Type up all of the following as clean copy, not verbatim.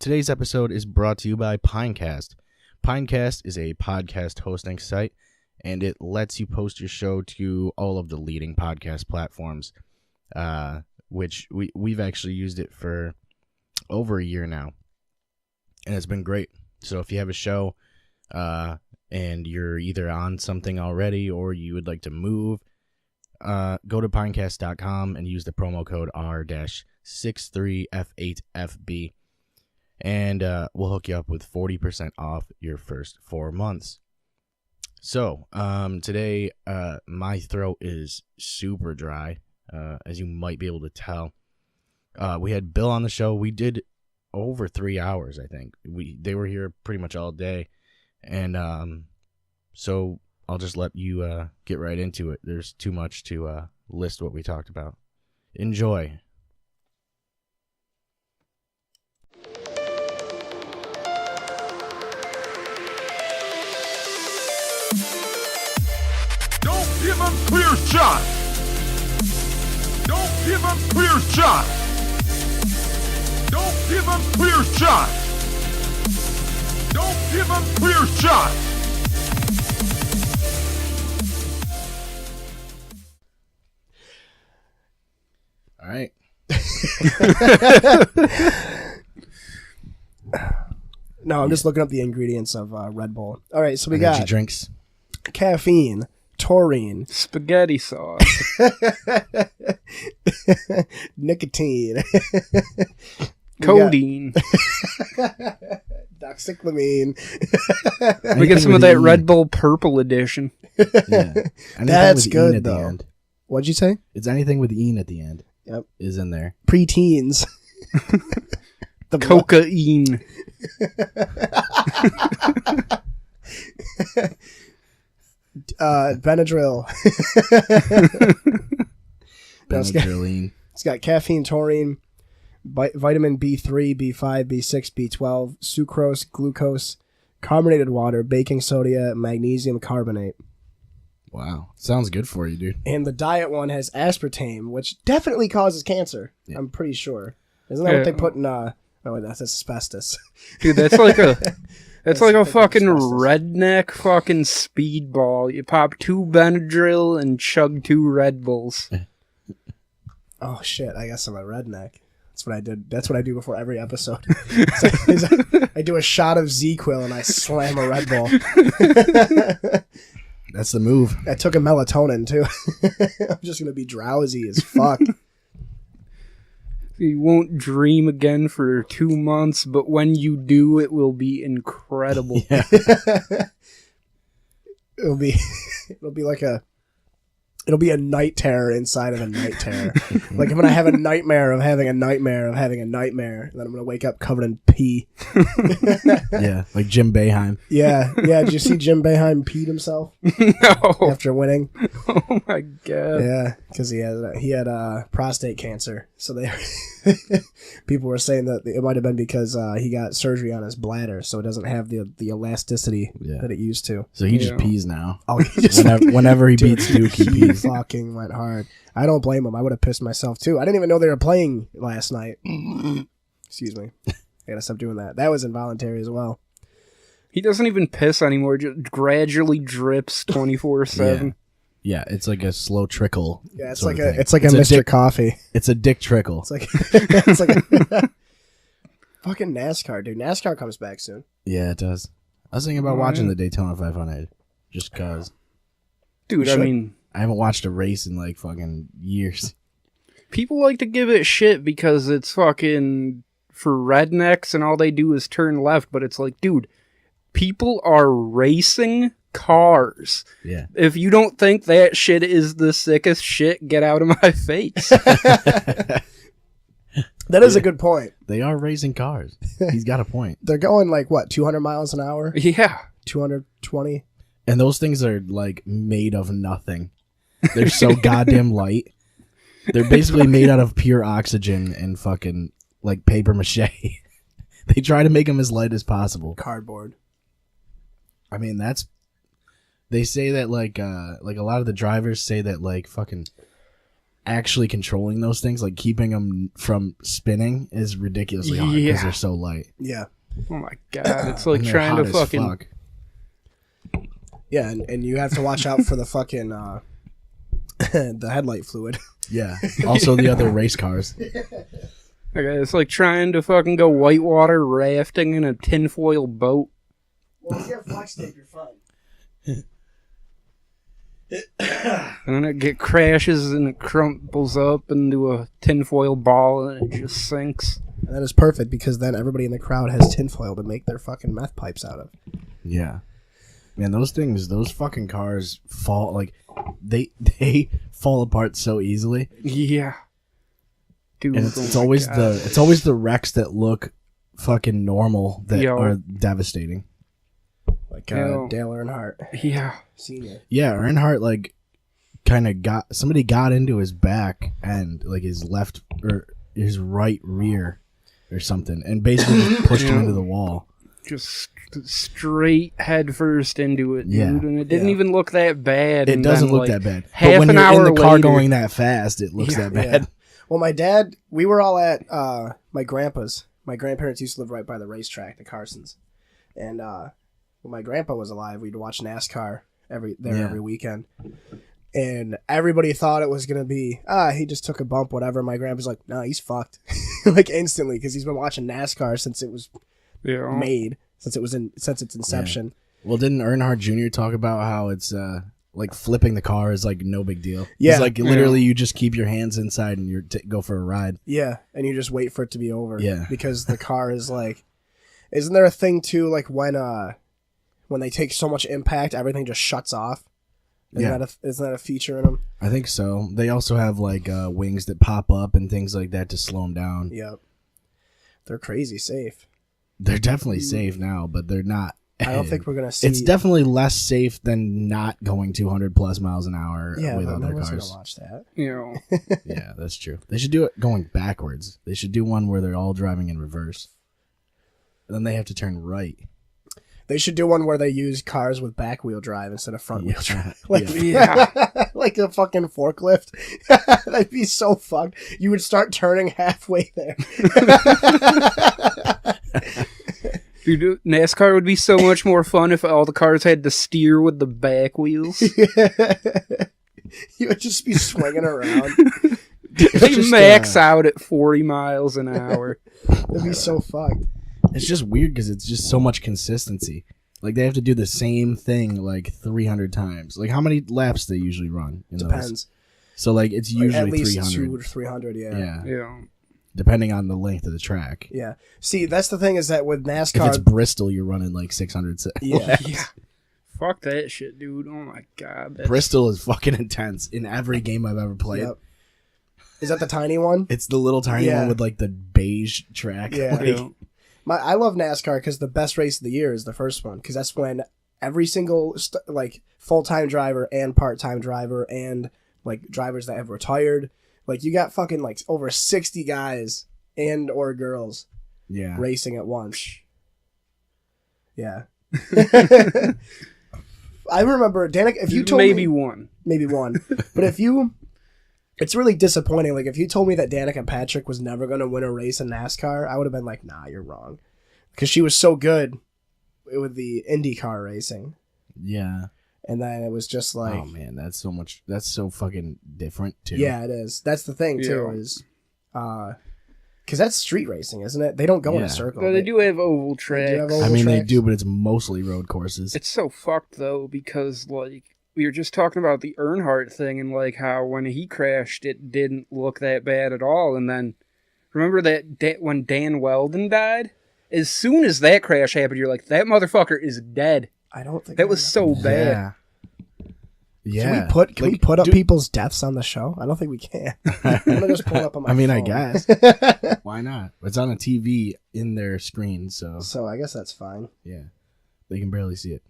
Today's episode is brought to you by Pinecast. Pinecast is a podcast hosting site, and it lets you post your show to all of the leading podcast platforms, which we've actually used it for over a year now, and it's been great. So if you have a show and you're either on something already or you would like to move, go to pinecast.com and use the promo code R-63F8FB, and we'll hook you up with 40% off your first 4 months. So today my throat is super dry, as you might be able to tell. We had Bill on the show. We did over 3 hours, I think. They were here pretty much all day, and so I'll just let you get right into it. There's too much to list what we talked about. Enjoy. Don't give him clear shot. Don't give him clear shot. Don't give him clear shot. Don't give him clear shot. All right. No, I'm just looking up the ingredients of Red Bull. All right, so we Energy got drinks. caffeine, taurine, Spaghetti sauce. nicotine, Codeine. doxycyclamine. We get some of that Red Bull Purple Edition. Yeah. Anything That's with good, "ine" at the though. end. What'd you say? It's anything with "ine" at the end. Yep. Is in there. Preteens. The Cocaine. Benadryl. Benadryline. It's got caffeine, taurine, vitamin B3, B5, B6, B12, sucrose, glucose, carbonated water, baking soda, magnesium carbonate. Wow. Sounds good for you, dude. And the diet one has aspartame, which definitely causes cancer. Yeah. I'm pretty sure. Isn't that what they put in? Oh, that's asbestos. Dude, that's like a... That's like a fucking asbestos. redneck fucking speedball. You pop 2 Benadryl and chug 2 Red Bulls. Oh shit! I guess I'm a redneck. That's what I did. That's what I do before every episode. I do a shot of ZQuil and I slam a Red Bull. That's the move. I took a melatonin too. I'm just gonna be drowsy as fuck. You won't dream again for 2 months, but when you do, it will be incredible. Yeah. It'll be a night terror inside of a night terror. Like I'm gonna have a nightmare of having a nightmare of having a nightmare, and then I'm gonna wake up covered in pee. Yeah, like Jim Boeheim. Yeah. Did you see Jim Boeheim peed himself No. after winning? Oh my god. Yeah, because he had prostate cancer. So people were saying that it might have been because he got surgery on his bladder, so it doesn't have the elasticity that it used to. So he just pees now. Oh, he just Whenever he beats Duke, he he pees. fucking went hard. I don't blame him. I would have pissed myself too. I didn't even know they were playing last night. Excuse me. I gotta stop doing that. That was involuntary as well. He doesn't even piss anymore, just gradually drips 24/7. Yeah, it's like a slow trickle. Yeah, it's sort like of thing. a Mr. dick, Coffee. It's a dick trickle. It's like it's like a fucking NASCAR, dude. NASCAR comes back soon. Yeah, it does. I was thinking about watching the Daytona 500 just because. Dude, I mean, I haven't watched a race in like fucking years. people like to give it shit because it's fucking for rednecks and all they do is turn left, but it's like, dude, people are racing cars. Yeah. If you don't think that shit is the sickest shit, get out of my face. That is a good point. They are racing cars. He's got a point. They're going like what, 200 miles an hour? Yeah. 220? And those things are like made of nothing. They're so goddamn light. They're basically made out of pure oxygen and fucking like paper mache. They try to make them as light as possible. Cardboard. I mean, they say that like a lot of the drivers say that like fucking actually controlling those things, like keeping them from spinning, is ridiculously hard because they're so light. Yeah. Oh my god, it's like And they're trying to hot as fucking. fuck. Yeah, and you have to watch out for the fucking the headlight fluid. Yeah. Also, the other race cars. Okay, it's like trying to fucking go whitewater rafting in a tinfoil boat. Well, if you have flex tape, you're fine. And then it crashes and it crumples up into a tinfoil ball and it just sinks. And that is perfect because then everybody in the crowd has tinfoil to make their fucking meth pipes out of. Yeah. Man, those fucking cars fall, like, they fall apart so easily. Yeah. Dude, And it's always the wrecks that look fucking normal that Yo. are devastating. Like Yo. Dale Earnhardt Yeah. Senior. Yeah, Earnhardt, like, kind of somebody got into his back and, like, his left or his right rear or something, and basically just pushed him into the wall. Just straight head first into it, dude. Yeah. And it didn't even look that bad. It and doesn't then, look like, that bad. half But when an you're hour in the car later- going that fast, it looks Yeah. that bad. Yeah. Well, my dad, we were all at my grandpa's. My grandparents used to live right by the racetrack, the Carsons. And when my grandpa was alive, we'd watch NASCAR every weekend. And everybody thought it was going to be, he just took a bump, whatever. My grandpa's like, no, he's fucked. Like instantly, because he's been watching NASCAR since it was made, since its inception. Well, didn't Earnhardt Jr. talk about how it's like flipping the car is like no big deal? Yeah. It's like literally you just keep your hands inside and you go for a ride. Yeah, and you just wait for it to be over. Yeah. Because the car is like, isn't there a thing too, like when they take so much impact, everything just shuts off? Isn't that a feature in them? I think so. They also have like wings that pop up and things like that to slow them down. Yep. They're crazy safe. They're definitely safe now, but they're not. I don't think we're gonna see. It's definitely less safe than not going 200 plus miles an hour with but other no one's cars. gonna watch that. You know. Yeah, that's true. They should do it going backwards. They should do one where they're all driving in reverse. And then they have to turn right. They should do one where they use cars with back wheel drive instead of front wheel drive. Like, Yeah. like a fucking forklift. That'd be so fucked. You would start turning halfway there. Dude, NASCAR would be so much more fun if all the cars had to steer with the back wheels. You would just be swinging around. They just, max out at 40 miles an hour. That'd be so fucked. It's just weird because it's just so much consistency. Like they have to do the same thing like 300 times. Like how many laps they usually run? In Depends. Those? So like it's Like, usually at least 300. 200 to 300, yeah. Yeah. Yeah. Depending on the length of the track. Yeah. See, that's the thing is that with If it's NASCAR, Bristol, you're running like 600. yeah. Yeah. Fuck that shit, dude. Oh my god. That's... Bristol is fucking intense in every game I've ever played. Yep. Is that the tiny one? It's the little tiny Yeah. one with like the beige track. Yeah. Like, I love NASCAR because the best race of the year is the first one because that's when every single like full-time driver and part-time driver and like drivers that have retired, like you got fucking like over 60 guys and or girls yeah. racing at once. Yeah. I remember Danica, if you told maybe me one. maybe one, but it's really disappointing. Like if you told me that Danica Patrick was never going to win a race in NASCAR, I would have been like, nah, you're wrong. Because she was so good with the IndyCar racing. Yeah. And then it was just like, Oh man, that's so fucking different too. yeah, it is. That's the thing too, Yeah. is, because that's street racing, isn't it? They don't go in Yeah. a circle. But they do have oval They do have tracks. oval I mean they tracks. do, but it's mostly road courses. It's so fucked though because like we were just talking about the Earnhardt thing and like how when he crashed it didn't look that bad at all, and then remember that when Dan Weldon died, as soon as that crash happened, you're like, that motherfucker is dead. I don't think That was so bad. Yeah. Yeah. Can we put up people's deaths on the show? I don't think we can. I'm gonna just pull it up on my I mean, I phone. guess. Why not? It's on a TV in their screen, so So I guess that's fine. yeah. They can barely see it.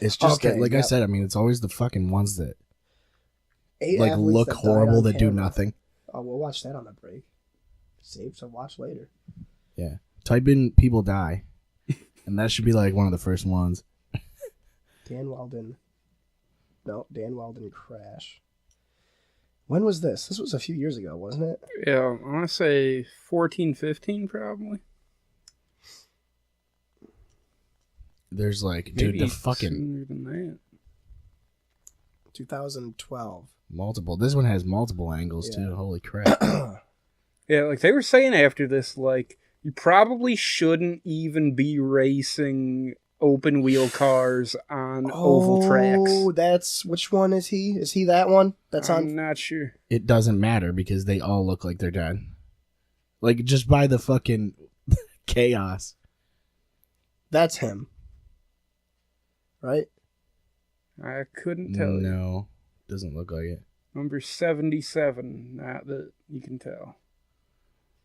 It's just Okay, that, like I yeah. said, I mean, it's always the fucking ones that 8 like athletes look that died horrible on that do camera. nothing. Oh, we'll watch that on the break. Save to watch later. Yeah. Type in people die. And that should be like one of the first ones. Dan Weldon. No, Dan Weldon crash. When was this? This was a few years ago, wasn't it? Yeah, I want to say 14, 15 probably. There's like, dude, Maybe the fucking sooner than that. 2012. multiple. This one has multiple angles Yeah. too. Holy crap! Yeah, like they were saying after this, like you probably shouldn't even be racing open wheel cars on oval tracks. Oh, that's which one is he? Is he that one? That's I'm on. not sure. It doesn't matter because they all look like they're dead. Like just by the fucking chaos. That's him. Right? I couldn't tell you. No, doesn't look like it. Number 77, not that you can tell.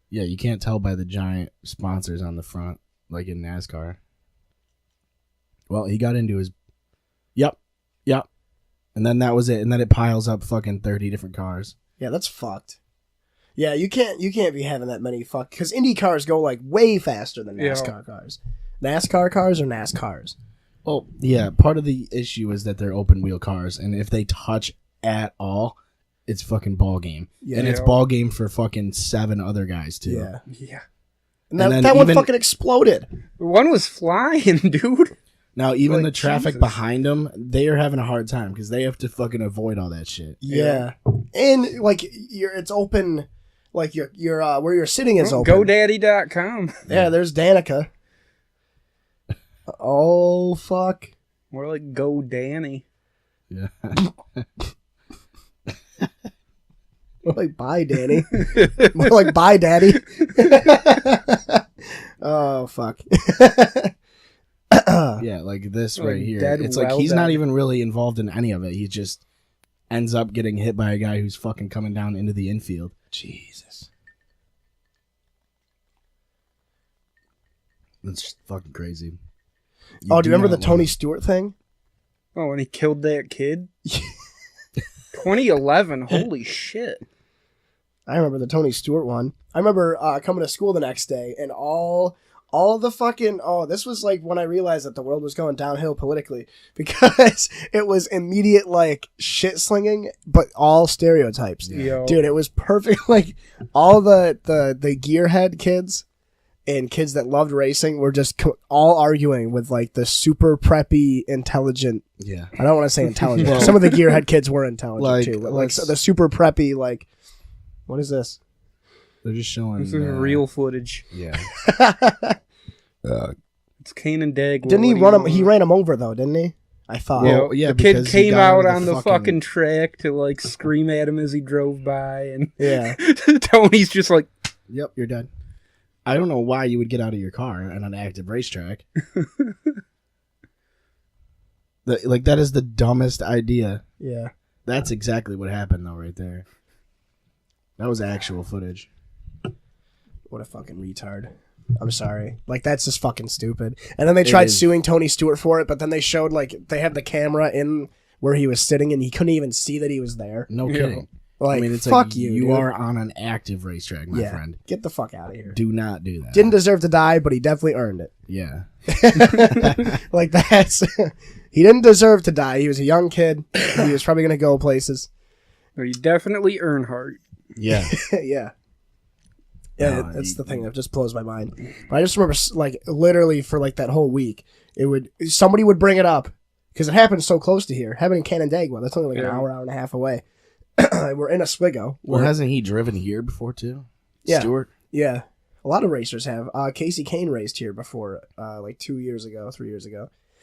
Yeah, you can't tell by the giant sponsors on the front, like in NASCAR. Well, he got into his. Yep. And then that was it. And then it piles up fucking 30 different cars. Yeah, that's fucked. Yeah, you can't be having that many because Indy cars go like way faster than Yeah. NASCAR cars. NASCAR cars or NASCARs? Oh, yeah. Part of the issue is that they're open wheel cars. And if they touch at all, it's fucking ball game. Yeah. And it's ball game for fucking 7 other guys, too. Yeah. Yeah. And And then that one even- fucking exploded. One was flying, dude. Now, even Like, the traffic Jesus. behind them, they are having a hard time because they have to fucking avoid all that shit. Yeah. And like it's open, like your where you're sitting is open. GoDaddy.com. Yeah, there's Danica. Oh fuck. More like Go Danny. Yeah. More like bye, Danny. More like bye, Daddy. Oh fuck. Yeah, like this Like right here. dead, It's like well he's not dead. even really involved in any of it. He just ends up getting hit by a guy who's fucking coming down into the infield. Jesus. That's just fucking crazy. Oh, do you remember the not Tony wanna- Stewart thing? Oh, and he killed that kid? 2011. Holy shit. I remember the Tony Stewart one. I remember coming to school the next day and all the fucking this was like when I realized that the world was going downhill politically because it was immediate like shit slinging, but all stereotypes. Yo. Dude, it was perfect. Like all the gearhead kids and kids that loved racing were just all arguing with like the super preppy, intelligent. Yeah. I don't want to say intelligent. Well- Some of the gearhead kids were intelligent Like, too. But like let's- so the super preppy, like, what is this? They're just showing. This is real footage. Yeah. It's Kane and Dag. Didn't he run him? He ran him over though, didn't he? I thought. Well, Well, yeah, the kid because he came got out into on the the fucking- fucking track to like scream at him as he drove by, and Yeah. Tony's just like, Yep, you're dead. I don't know why you would get out of your car on an active racetrack. That is the dumbest idea. Yeah. That's exactly what happened, though, right there. That was actual footage. What a fucking retard. I'm sorry. Like, that's just fucking stupid. And then they tried is. suing Tony Stewart for it, but then they showed, like, they had the camera in where he was sitting and he couldn't even see that he was there. No Yeah. kidding. Like, I mean, it's fuck like you, you dude. are on an active racetrack, my Yeah. friend. Get the fuck out of here. Do not do that. Didn't deserve to die, but he definitely earned it. Yeah. Like, that's... He didn't deserve to die. He was a young kid. He was probably going to go places. "Well, you definitely Earnhardt." Yeah. Yeah. Yeah, No, that's you- the thing that just blows my mind. But I just remember, like, literally for like that whole week, somebody would bring it up because it happened so close to here. Happened in Canandaigua. That's only like an Yeah. hour and a half away. We're in Oswego. Well, hasn't he driven here before, too? Yeah. Stewart? Yeah, a lot of racers have. Casey Kane raced here before, like 3 years ago.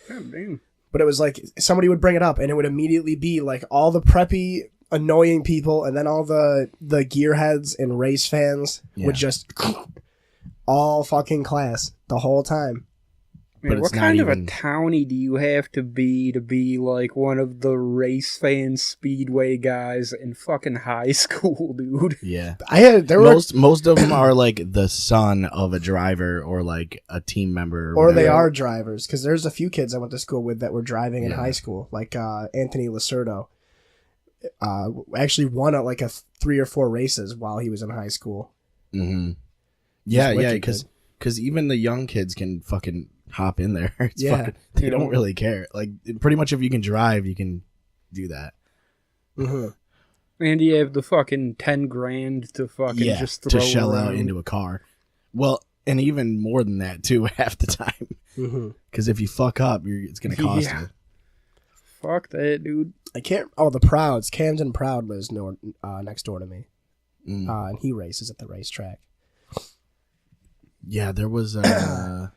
God damn. But it was like somebody would bring it up, and it would immediately be like all the preppy, annoying people, and then all the gearheads and race fans would just all fucking class the whole time. But Man, it's what not kind of even- a townie do you have to be like one of the race fan speedway guys in fucking high school, dude? Yeah. There were, Most of them are like the son of a driver or like a team member. or they whatever. are drivers, because there's a few kids I went to school with that were driving in Yeah. high school, like Anthony Lacerdo. Actually won at like 3 or 4 races while he was in high school. Mm-hmm. Yeah, Just yeah, wicked because even the young kids can fucking hop in there. It's Yeah. fucking, they Yeah. don't really care. Like pretty much, if you can drive, you can do that. Mm-hmm. And you have the fucking 10 grand to fucking Yeah, just to throw shell out around. into a car. Well, and even more than that too, half the time. Mm-hmm. Because if you fuck up, it's gonna cost Yeah. you. Fuck that, dude. I can't. Oh, the Prouds. Camden Proud lives next door to me, Mm. and he races at the racetrack. Yeah, there was a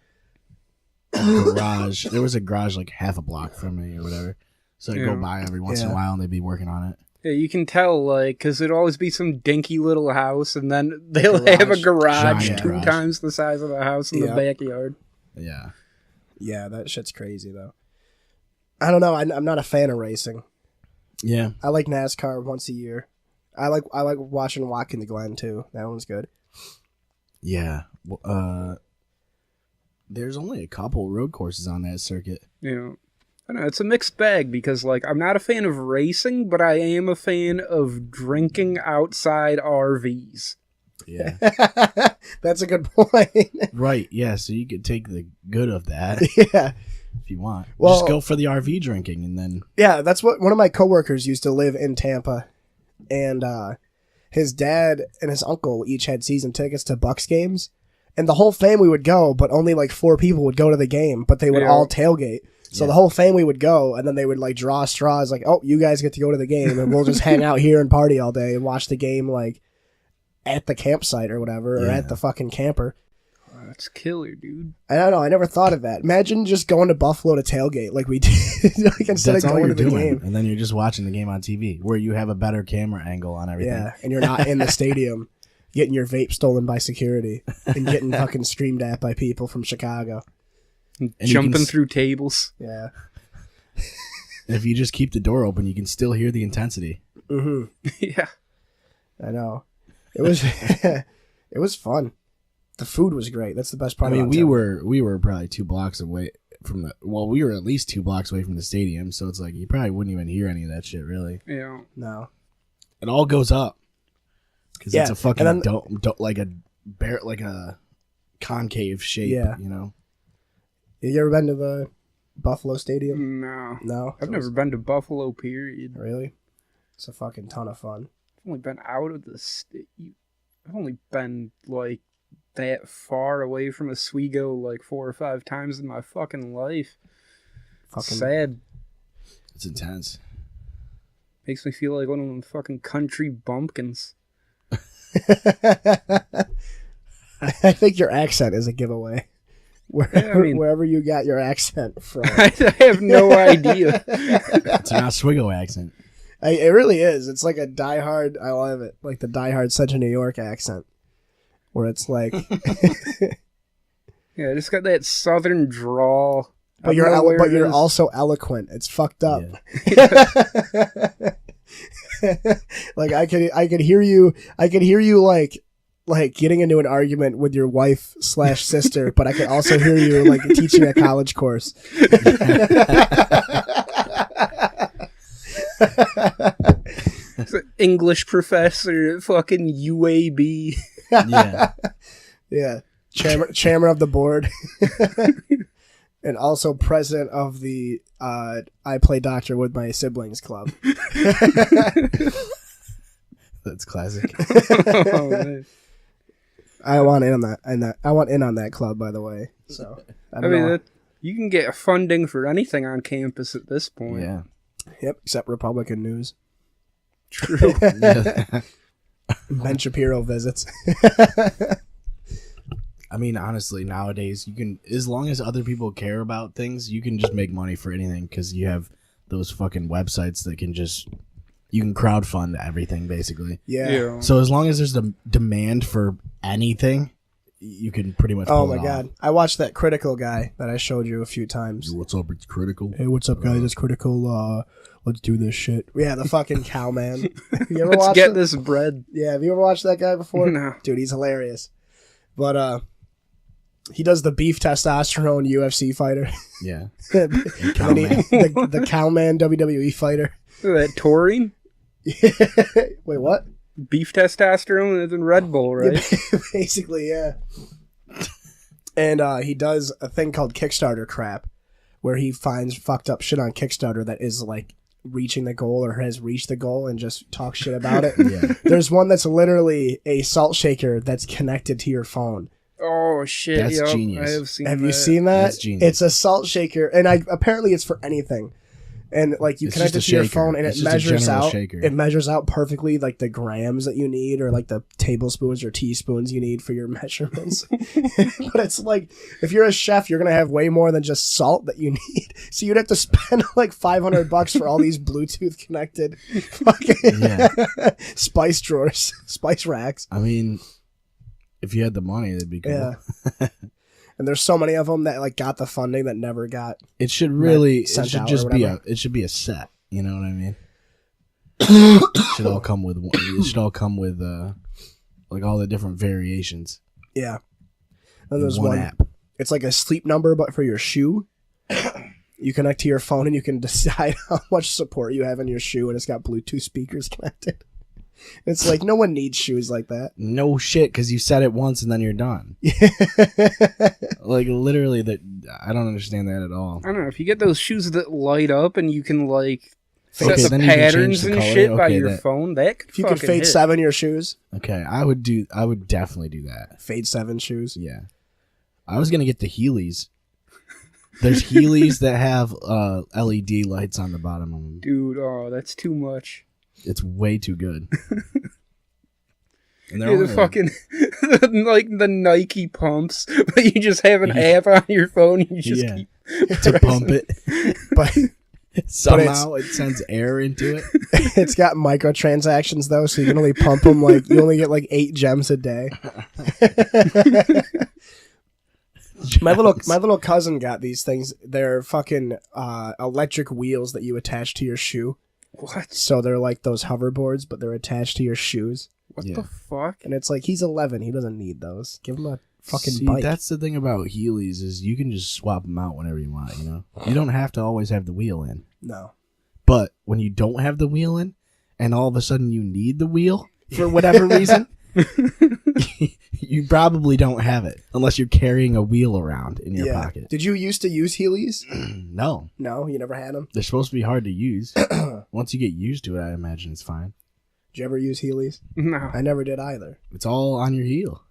garage. There was a garage like half a block from me or whatever. So I go Yeah. by every once in a Yeah. while and they'd be working on it. Yeah, you can tell, like, because it'd always be some dinky little house, and then they'll have a garage Giant 2 garage. times the size of the house in Yeah. the backyard. Yeah. Yeah, that shit's crazy though. I don't know. I'm not a fan of racing. Yeah. I like NASCAR once a year. I like watching Walking the Glen too. That one's good. Yeah. There's only a couple road courses on that circuit. You know, I don't know, it's a mixed bag because, like, I'm not a fan of racing, but I am a fan of drinking outside RVs. Yeah. That's a good point. Right. Yeah. So you could take the good of that Yeah. if you want. Well- Just go for the RV drinking and then. Yeah, that's what one of my coworkers used to live in Tampa, and his dad and his uncle each had season tickets to Bucks games, and the whole family would go, but only like 4 people would go to the game, but they would Yeah. all tailgate. So Yeah. the whole family would go, and then they would like draw straws, like, "Oh, you guys get to go to the game, and we'll just hang out here and party all day and watch the game like at the campsite or whatever, or Yeah. at the fucking camper." Oh, that's killer, dude. I don't know. I never thought of that. Imagine just going to Buffalo to tailgate like we did, like instead That's of all going you're to the doing. game. And then you're just watching the game on TV where you have a better camera angle on everything. Yeah, and you're not in the stadium getting your vape stolen by security and getting fucking streamed at by people from Chicago. you Jumping can through tables. Yeah. And if you just keep the door open, you can still hear the intensity. Mm-hmm. Yeah. I know. It was it was fun. The food was great. That's the best I part. mean, about we Tampa. were probably 2 blocks away from the. Well, we were at least 2 blocks away from the stadium, so it's like you probably wouldn't even hear any of that shit. Really, Yeah. No. it all goes up because Yeah, it's a fucking and then- like a concave shape. Yeah. You know. You ever been to the Buffalo Stadium? No. No. I've never been to Buffalo, period. Really. It's a fucking ton of fun. I've only been out of the state. I've only been, like, that far away from Oswego, like, 4 or 5 times in my fucking life. Fucking. Sad. It's intense. Makes me feel like one of them fucking country bumpkins. I think your accent is a giveaway. Yeah, I mean- Wherever you got your accent from. I have no idea. It's an Oswego accent. It really is. It's like a diehard. I love it. Like the diehard Central New York accent, where it's like, Yeah, I just got that southern drawl. but I don't know you're where it is. also eloquent. It's fucked up. Like I could hear you like getting into an argument with your wife / sister, but I could also hear you like teaching a college course. It's an English professor at fucking UAB. Yeah. Yeah, chairman of the board, and also president of the I play doctor with my siblings club. That's classic. Oh, man. I want in on that. I want in on that club, by the way. So I I don't mean, know. you can get funding for anything on campus at this point. Yeah. Yep, except Republican news. True. Yeah. Ben Shapiro visits. I mean, honestly, nowadays you can, as long as other people care about things, you can just make money for anything because you have those fucking websites that can just, you can crowdfund everything basically. Yeah. So as long as there's the demand for anything, you can pretty much. Oh pull my it off. god, I watched that Critical guy that I showed you a few times. What's up? It's critical. Hey, what's up, guys? It's Critical. Let's do this shit. Yeah, the fucking cowman. You ever Let's watched get it? this bread. Yeah, have you ever watched that guy before? No. Dude, he's hilarious. But he does the beef testosterone UFC fighter. Yeah. And then the cowman WWE fighter. That taurine, Wait, what? beef testosterone is in Red Bull, right? Basically, yeah. And he does a thing called Kickstarter crap, where he finds fucked up shit on Kickstarter that is like reaching the goal or has reached the goal and just talk shit about it. Yeah. There's one that's literally a salt shaker that's connected to your phone. Oh shit! That's yup, genius. I have seen. Have that. you seen that? That's genius. It's a salt shaker, and apparently it's for anything. And like you It's connect it just to a your shaker. phone, and It's it just a measures general out. shaker. It measures out perfectly like the grams that you need, or like the tablespoons or teaspoons you need for your measurements. But it's like if you're a chef, you're gonna have way more than just salt that you need. So you'd have to spend like $500 for all these Bluetooth connected fucking spice drawers, spice racks. I mean, if you had the money, that'd be cool. Yeah. And there's so many of them that like got the funding that never got. It should really. It sent should out just or be whatever. a. It should be a set. You know what I mean? It should all come with. It should all come with like all the different variations. Yeah. And in there's one one. app. It's like a sleep number, but for your shoe. You connect to your phone and you can decide how much support you have in your shoe, and it's got Bluetooth speakers connected. It's like no one needs shoes like that. No shit, because you said it once and then you're done. Like literally, that I don't understand that at all. I don't know if you get those shoes that light up and you can like set Okay, the then you can change patterns the and color. shit by Okay, your that- phone. That could If you could fucking fade hit. 7 your shoes, Okay, I would definitely do that. fade 7 shoes. Yeah, I was gonna get the Heelys. There's Heelys that have LED lights on the bottom of them. Dude, oh, that's too much. It's way too good. And You're the fucking like the Nike pumps, but you just have an app on your phone. You just Yeah. keep to pump it. But Somehow it sends air into it. it's got microtransactions though, so you can only pump them like you only get like 8 gems a day. My little cousin got these things. They're fucking electric wheels that you attach to your shoe. what? So they're like those hoverboards, but they're attached to your shoes. What Yeah. the fuck? And it's like he's 11, he doesn't need those. Give him a fucking See, bike. that's the thing about Heelys is you can just swap them out whenever you want. You know, you don't have to always have the wheel in. No. But when you don't have the wheel in, and all of a sudden you need the wheel for whatever reason, you probably don't have it unless you're carrying a wheel around in your pocket. Did you used to use Heelys? No, No, you never had them. they're supposed to be hard to use. Once you get used to it, I imagine it's fine. Did you ever use Heelys? No, I never did either. It's all on your heel.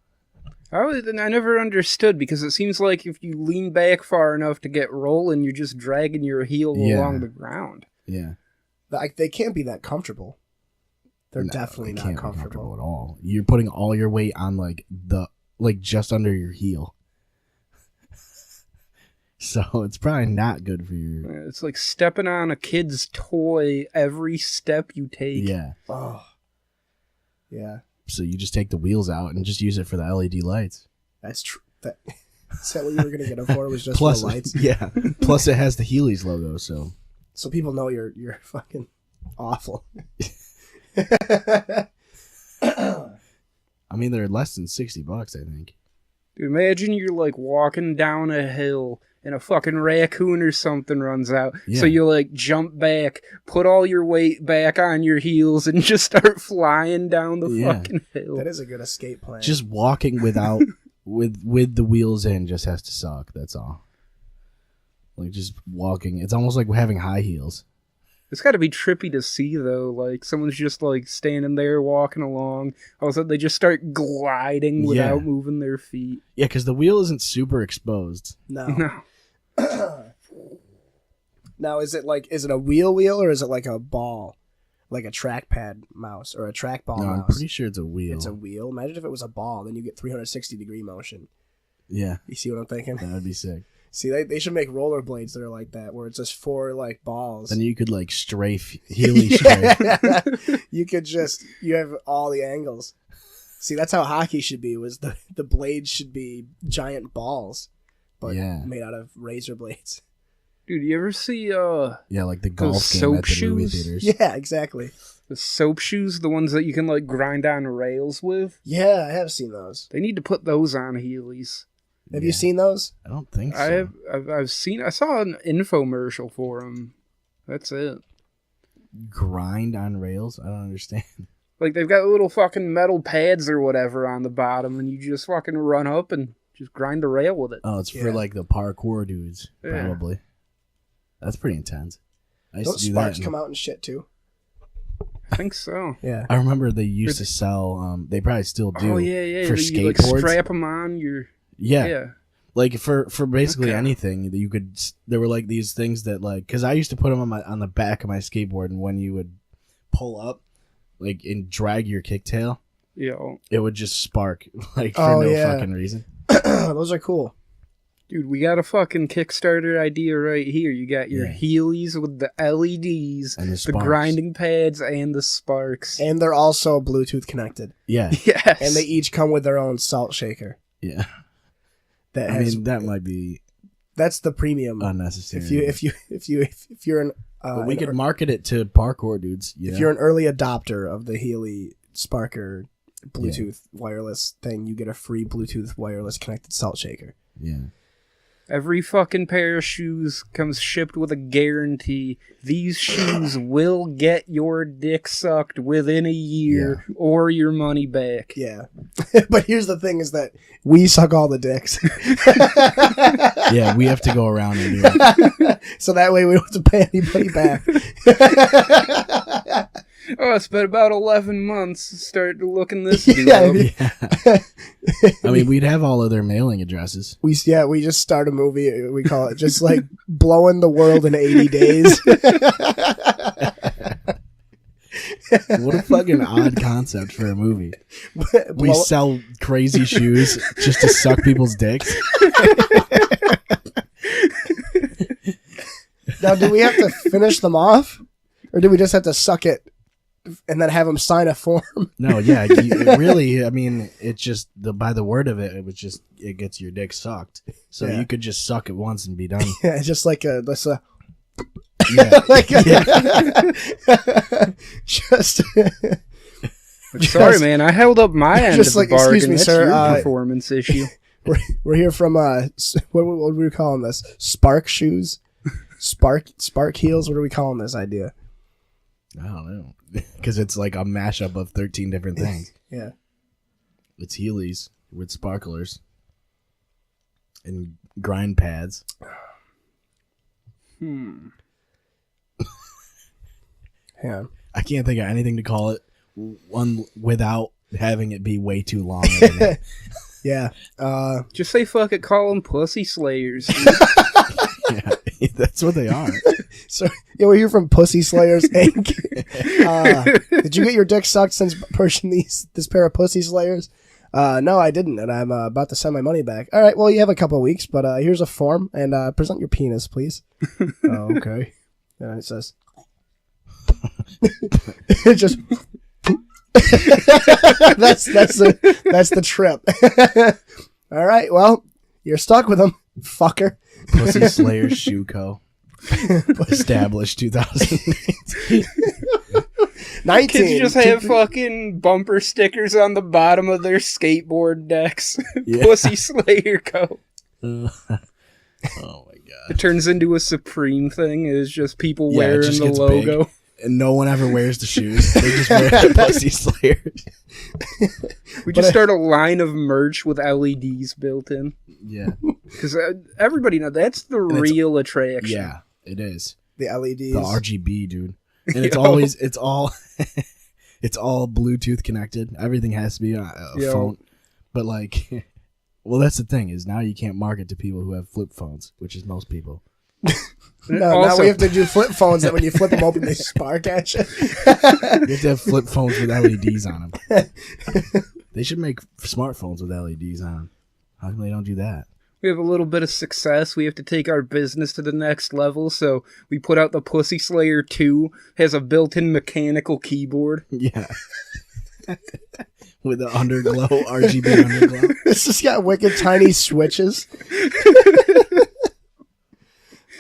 I never understood because it seems like if you lean back far enough to get rolling, you're just dragging your heel Yeah. along the ground. Yeah, Like they can't be that comfortable. They're No, definitely it not can't be comfortable. at all. You're putting all your weight on like just under your heel. So it's probably not good for your. It's like stepping on a kid's toy every step you take. Yeah. Oh. Yeah, So you just take the wheels out and just use it for the LED lights. that's true. Is that what you were gonna get them for? Was just Plus, for the lights, yeah. Plus, it has the Heelys logo. So so people know you're fucking awful. I mean, they're less than $60, I think. Dude, imagine you're like walking down a hill and a fucking raccoon or something runs out. Yeah. So you like jump back, put all your weight back on your heels, and just start flying down the Yeah. fucking hill. That is a good escape plan. Just walking without with the wheels in just has to suck. That's all. Like just walking, it's almost like having high heels. It's got to be trippy to see though. Like someone's just like standing there walking along. All of a sudden they just start gliding without Yeah. moving their feet. Yeah, because the wheel isn't super exposed. no. No. Now is it a wheel or is it like a ball, like a trackpad mouse or a trackball No, I'm mouse? pretty sure it's a wheel. It's a wheel. Imagine if it was a ball, then you get 360-degree motion. Yeah, You see what I'm thinking? that would be sick. See, they should make rollerblades that are like that, where it's just 4 like balls. Then you could like strafe, Heely strafe. You have all the angles. See, that's how hockey should be. Was the blades should be giant balls, but Yeah. made out of razor blades. Dude, you ever see Yeah, like the golf Those game at soap the movie shoes? theaters. Yeah, exactly. the soap shoes, the ones that you can like grind on rails with? Yeah, I have seen those. They need to put those on Heelys. Have Yeah. you seen those? I don't think so. I saw an infomercial for them. That's it. Grind on rails? I don't understand. Like they've got little fucking metal pads or whatever on the bottom, and you just fucking run up and just grind the rail with it. Oh, it's for Yeah. like the parkour dudes, Yeah. probably. That's pretty intense. I used Don't to do sparks that. come out and shit too? I think so. Yeah. I remember they used to sell. They probably still do. Oh yeah. For You, like, skateboards. strap them on your. Yeah. Yeah. Like for basically Okay. anything that you could. There were like these things that like because I used to put them on the back of my skateboard, and when you would pull up, like and drag your kicktail, it would just spark like for no fucking reason. Those are cool. Dude, we got a fucking Kickstarter idea right here. You got your Heelys with the LEDs, And the the sparks. grinding pads, and the sparks. And they're also Bluetooth connected. Yeah, Yes. And they each come with their own salt shaker. yeah. That I has, mean, that might be that's the premium. unnecessary. If you're an but we an could market it to parkour dudes. if you're an early adopter of the Healy Sparker Bluetooth wireless thing, you get a free Bluetooth wireless connected salt shaker. yeah. Every fucking pair of shoes comes shipped with a guarantee. These shoes will get your dick sucked within a year or your money back. Yeah. But here's the thing is that we suck all the dicks. Yeah, we have to go around and do it. So that way we don't have to pay anybody back. Oh, it's been about 11 months starting looking this dude Yeah. up. Yeah. I mean, we'd have all of their mailing addresses. We just start a movie. We call it just like blowing the world in 80 days. What a fucking odd concept for a movie. We sell crazy shoes just to suck people's dicks. Now, do we have to finish them off, or do we just have to suck it and then have them sign a form? No, yeah, it really. I mean, it's just by the word of it, it gets your dick sucked. So Yeah. you could just suck it once and be done. Yeah, it's just like a Yeah, like yeah. just. Sorry, man. I held up my end Just of the like, bargain. excuse me, That's sir, your performance issue. We're here from what are we calling this? Spark shoes, spark heels. What are we calling this idea? I don't know, because it's like a mashup of 13 different things. Yeah. It's Heelys with sparklers and grind pads. Hang on. I can't think of anything to call it one without having it be way too long. of a name. Yeah. Just say fuck it. Call them pussy slayers. Yeah, that's what they are. So yeah, we're here from Pussy Slayers Inc. Did you get your dick sucked since purchasing this pair of Pussy Slayers? No, I didn't, and I'm about to send my money back. All right, well, you have a couple of weeks, but here's a form, and present your penis, please. Oh, okay. And it says, it just. that's the trip. All right, well, you're stuck with them, fucker. Pussy Slayers Shoe Co. Established 2019. 19. Kids just have fucking bumper stickers on the bottom of their skateboard decks. Yeah. Pussy Slayer Co. Oh my god. It turns into a Supreme thing. It's just people Yeah, it wearing just the gets logo. big. And no one ever wears the shoes. They just wear the Pussy Slayers. We just start a line of merch with LEDs built in. Yeah. Because everybody knows that's the real attraction. Yeah, it is. The LEDs. The RGB, dude. And it's all it's all Bluetooth connected. Everything has to be on a phone. But like, well, that's the thing is now you can't market to people who have flip phones, which is most people. No, now Also- we have to do flip phones that when you flip them open, they spark at you. You have to have flip phones with LEDs on them. They should make smartphones with LEDs on them. How come they don't do that? We have a little bit of success. We have to take our business to the next level. So we put out the Pussy Slayer 2. Has a built-in mechanical keyboard. Yeah. With the underglow, RGB underglow. It's just got wicked tiny switches.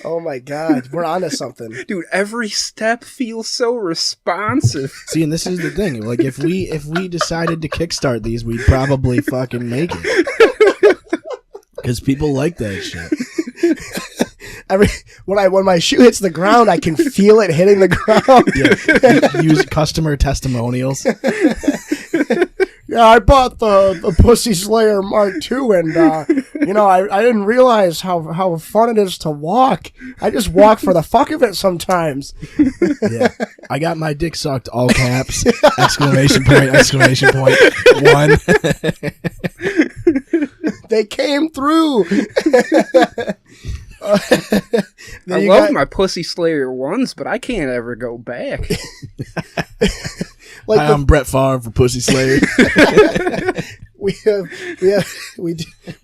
Oh my god, we're onto something. Dude, every step feels so responsive. See, and this is the thing. Like, if we decided to kickstart these, we'd probably fucking make it. Because people like that shit. When my shoe hits the ground, I can feel it hitting the ground. Yeah. Use customer testimonials. Yeah, I bought the Pussy Slayer Mark II, and You know, I didn't realize how fun it is to walk. I just walk for the fuck of it sometimes. Yeah. I got my dick sucked, all caps, exclamation point, 1. They came through. I love my Pussy Slayer ones, but I can't ever go back. Like Hi, I'm Brett Favre for Pussy Slayer. we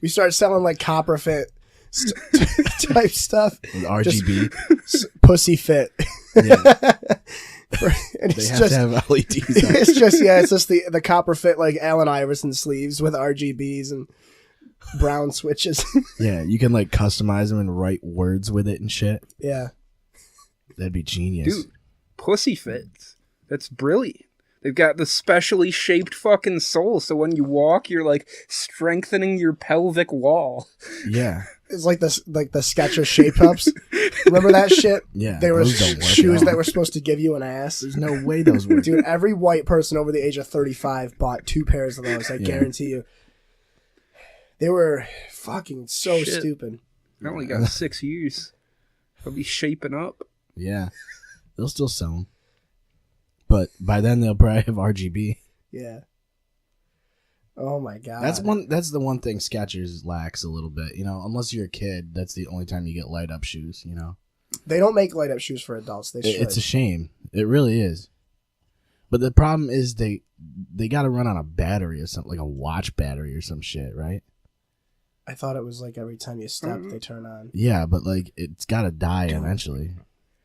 start selling like copper fit type stuff. With RGB. Pussy fit. Yeah. And They it's have just, to have LEDs on. it's just the copper fit like Allen Iverson sleeves with RGBs and brown switches. Yeah, you can like customize them and write words with it and shit. Yeah. That'd be genius. Dude, Pussy Fits. That's brilliant. They've got the specially shaped fucking sole, so when you walk, you're like strengthening your pelvic wall. Yeah. It's like the Skechers shape ups. Remember that shit? Yeah. They were those don't work shoes at that all. were supposed to give you an ass. There's no way those work. Dude, every white person over the age of 35 bought 2 pairs of those. I guarantee you. They were fucking so Shit. stupid. I only got 6 years. I'll be shaping up. Yeah. They'll still sell them. But by then they'll probably have RGB. Yeah. Oh my god. That's the one thing Skechers lacks a little bit, you know, unless you're a kid, that's the only time you get light up shoes, you know. They don't make light up shoes for adults. They should. It's a shame. It really is. But the problem is they got to run on a battery or something, like a watch battery or some shit, right? I thought it was like every time you step they turn on. Yeah, but like it's got to die eventually.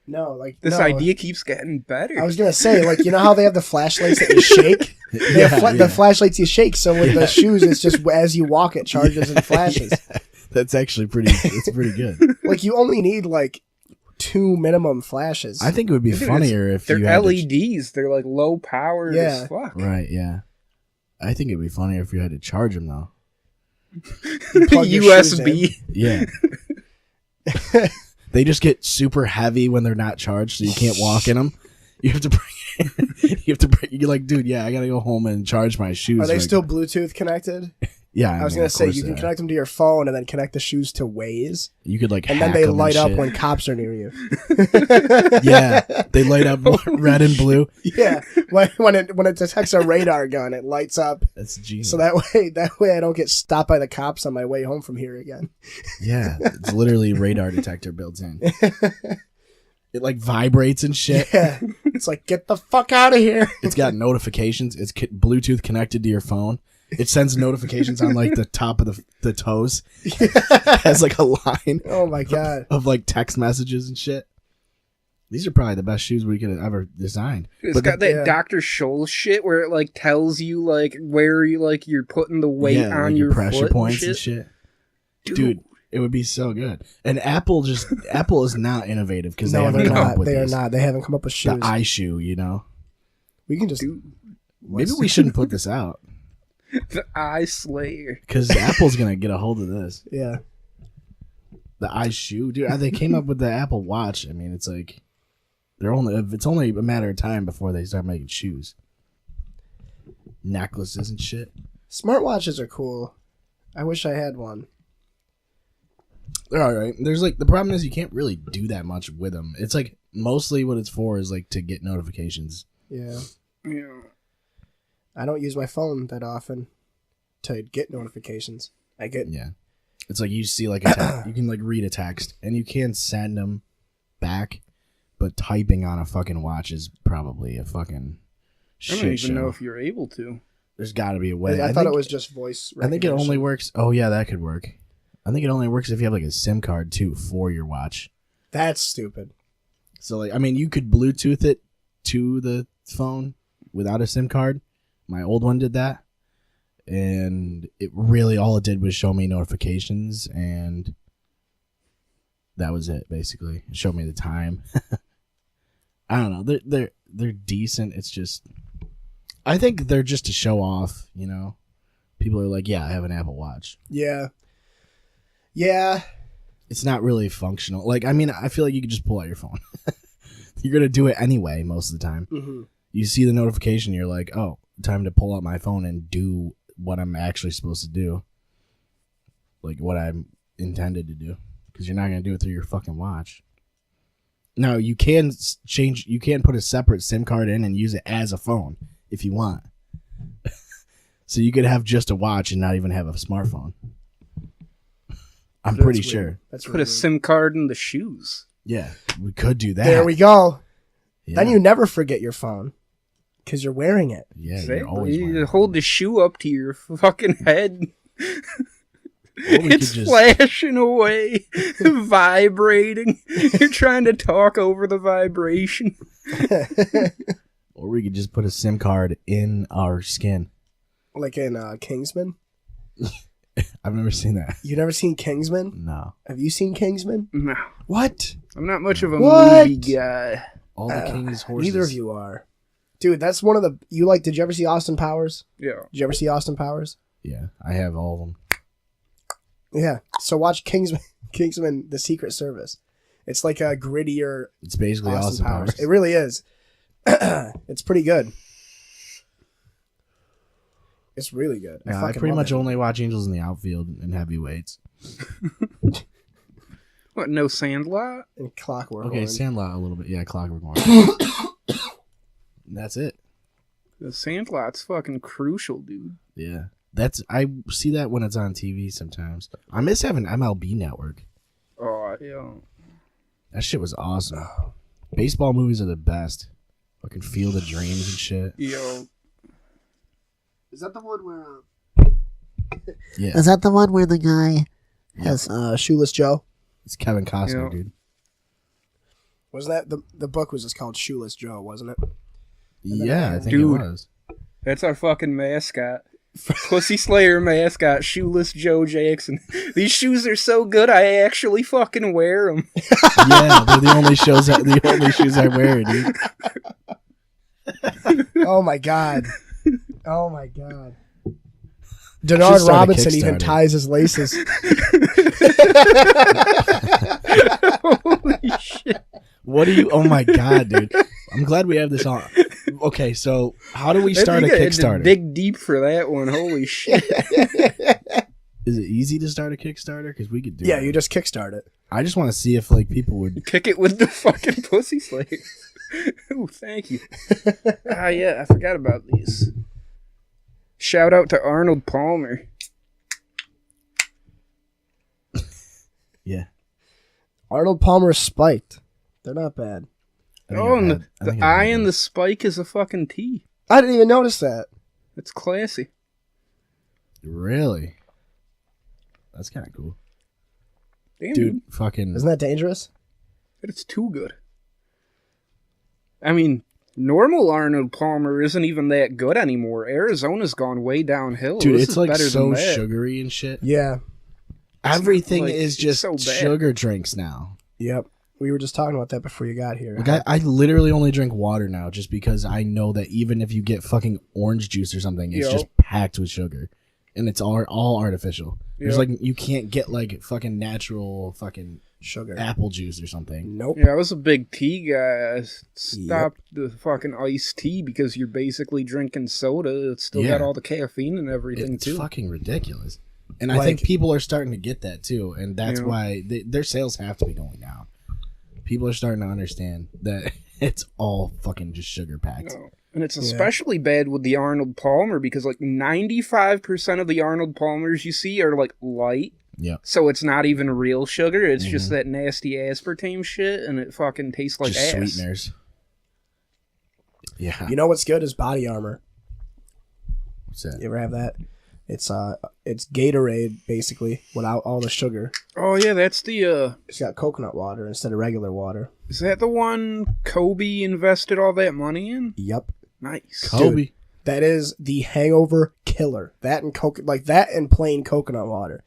No, like This no. idea keeps getting better. I was gonna say, like, you know how they have the flashlights that you shake? They have the flashlights you shake, so with the shoes, it's just as you walk, it charges and flashes. Yeah. That's actually pretty good. Like, you only need, like, 2 minimum flashes. I think it would be Dude, funnier if They're you had LEDs. They're like low powered as fuck. Right, yeah. I think it'd be funnier if you had to charge them, though. You plug your shoes in. USB. Yeah. They just get super heavy when they're not charged, so you can't walk in them. You have to bring. You're like, dude, yeah, I gotta go home and charge my shoes. Are they right still now." Bluetooth connected? Yeah, I was going to say, you can connect them to your phone and then connect the shoes to Waze. You could like, And then hack they them light and up shit. when cops are near you. Yeah, they light up red and blue. Yeah. When it detects a radar gun, it lights up. That's genius. So that way I don't get stopped by the cops on my way home from here again. Yeah, it's literally radar detector built in. It like vibrates and shit. Yeah. It's like, get the fuck out of here. It's got notifications. It's Bluetooth connected to your phone. It sends notifications on like the top of the toes. It has like a line Oh my god. of like text messages and shit. These are probably the best shoes we could have ever designed. It's But got the- that yeah. Dr. Scholl shit where it like tells you like where you like you're putting the weight yeah, on like your pressure foot points and and shit. shit. Dude, it would be so good. And Apple is not innovative because they No, haven't they're come not. up with They are these. not. They haven't come up with shoes. The iShoe, you know. We can just. Maybe we shouldn't put this out The Eye Slayer. because Apple's gonna get a hold of this. Yeah. The iShoe, dude. They came up with the Apple Watch. I mean, it's like it's only a matter of time before they start making shoes, necklaces and shit. Smartwatches are cool. I wish I had one. They're all right. There's like the problem is you can't really do that much with them. It's like mostly what it's for is like to get notifications. Yeah. Yeah. I don't use my phone that often to get notifications. I get. Yeah, it's like you see like a you can like read a text and you can send them back, but typing on a fucking watch is probably a fucking I don't shit even show. know if you're able to. There's got to be a way. I thought think, it was just voice. I think it only recognition. works. Oh yeah, that could work. I think it only works if you have like a SIM card too for your watch. That's stupid. So like, I mean, you could Bluetooth it to the phone without a SIM card. My old one did that, and it really all it did was show me notifications, and that was it. Basically, it showed me the time. I don't know. They're decent. It's just, I think they're just to show off. You know, people are like, yeah, I have an Apple Watch. Yeah. Yeah. It's not really functional. Like, I mean, I feel like you could just pull out your phone. You're gonna do it anyway most of the time. Mm-hmm. You see the notification, you're like, oh, time to pull out my phone and do what I'm actually supposed to do. like what I'm intended to do, because you're not gonna do it through your fucking watch. Now you can change. You can put a separate SIM card in and use it as a phone if you want. So you could have just a watch and not even have a smartphone. I'm That's pretty weird. sure. That's Put really a SIM card in the shoes. Yeah, we could do that. There we go. Yeah. Then you never forget your phone because you're wearing it. Yeah, Exactly. you're always You wearing it. hold the shoe up to your fucking head. Or we could It's just- flashing away, vibrating. You're trying to talk over the vibration. Or we could just put a SIM card in our skin. Like in Kingsman. I've never seen that. You never seen Kingsman? No. Have you seen Kingsman? No, What? I'm not much of a What? movie guy. All the king's horses. Neither of you are. Dude, that's one of the... You like... Did you ever see Austin Powers? Yeah. Did you ever see Austin Powers? Yeah, I have all of them. Yeah. So watch Kingsman, Kingsman: The Secret Service. It's like a grittier It's basically Austin Powers. Powers. It really is. It's pretty good. It's really good. Yeah, I fucking pretty love much it. only watch Angels in the Outfield and heavyweights. What, no Sandlot? And Clockwork Okay, Orange. Sandlot a little bit. Yeah, Clockwork Orange. That's it. The Sandlot's fucking crucial, dude. Yeah. I see that when it's on TV sometimes. I miss having MLB Network. Oh, yeah. That shit was awesome. Baseball movies are the best. Fucking Field of Dreams and shit. Yo, Is that the one where... Yeah. Is that the one where the guy has Shoeless Joe? It's Kevin Costner, Yeah. dude. Wasn't that... The book was just called Shoeless Joe, wasn't it? Yeah, I think Dude. it was. that's our fucking mascot. Pussy Slayer mascot, Shoeless Joe Jackson. These shoes are so good, I actually fucking wear them. Yeah, they're the only shoes I wear, dude. Oh my god. Oh my god. Should Denard start a Robinson even Kickstarter. ties his laces. Holy shit. What do you? Oh my god, dude! I'm glad we have this on. Okay, so how do we start a I had to Kickstarter? dig deep for that one. Holy shit. Is it easy to start a Kickstarter? Because we could do. Yeah, it. you just kickstart it. I just want to see if like people would. Kick it with the fucking Pussy Slayer. Ooh, thank you. Yeah, I forgot about these. Shout out to Arnold Palmer. Yeah. Arnold Palmer spiked. They're not bad. I think Oh, I've and had- I the think I've eye had and the those. spike is a fucking T. I didn't even notice that. It's classy. Really. That's kind of cool, Damn, dude. Fucking. Isn't that dangerous? It's too good. I mean, normal Arnold Palmer isn't even that good anymore. Arizona's gone way downhill. Dude, This it's is like better so than that. sugary and shit. Yeah. Everything like, is it's just so bad. sugar drinks now. Yep. We were just talking about that before you got here. Like I literally only drink water now just because I know that even if you get fucking orange juice or something, it's Yo. just packed with sugar. And it's all artificial. There's Yep. like you can't get like fucking natural fucking Sugar. apple juice or something. Nope. Yeah, I was a big tea guy. I stopped the fucking iced tea because you're basically drinking soda. It's still got Yeah. all the caffeine and everything, It's too. fucking ridiculous. And I Like- think people are starting to get that too, and that's Yeah. why their sales have to be going down. People are starting to understand that it's all fucking just sugar packed. No. And it's especially bad with the Arnold Palmer because like 95% of the Arnold Palmers you see are like light. Yeah. So it's not even real sugar. It's just that nasty aspartame shit and it fucking tastes like just ass. sweeteners. Yeah. You know what's good is body armor. What's that? You ever have that? It's Gatorade basically without all the sugar. Oh yeah, that's the It's got coconut water instead of regular water. is that the one Kobe invested all that money in? Yep. Nice. Kobe. That is the hangover killer. That and that and plain coconut water.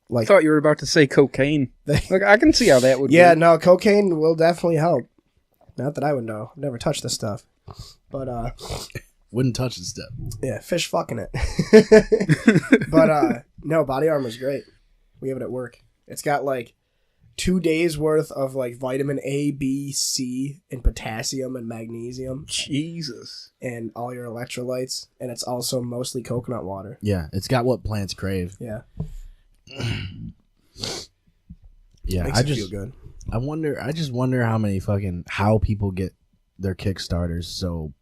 I Like thought you were about to say cocaine. Like I can see how that would yeah, work. no, cocaine will definitely help. Not that I would know. I've never touched this stuff. But Wouldn't touch the stuff. yeah, fish fucking it. But no, body armor's great. We have it at work. It's got like 2 days worth of like vitamin A, B, C, and potassium and magnesium Jesus. and all your electrolytes, and it's also mostly coconut water. Yeah, it's got what plants crave. Yeah. Yeah, Makes you feel good. I just wonder how people get their Kickstarters so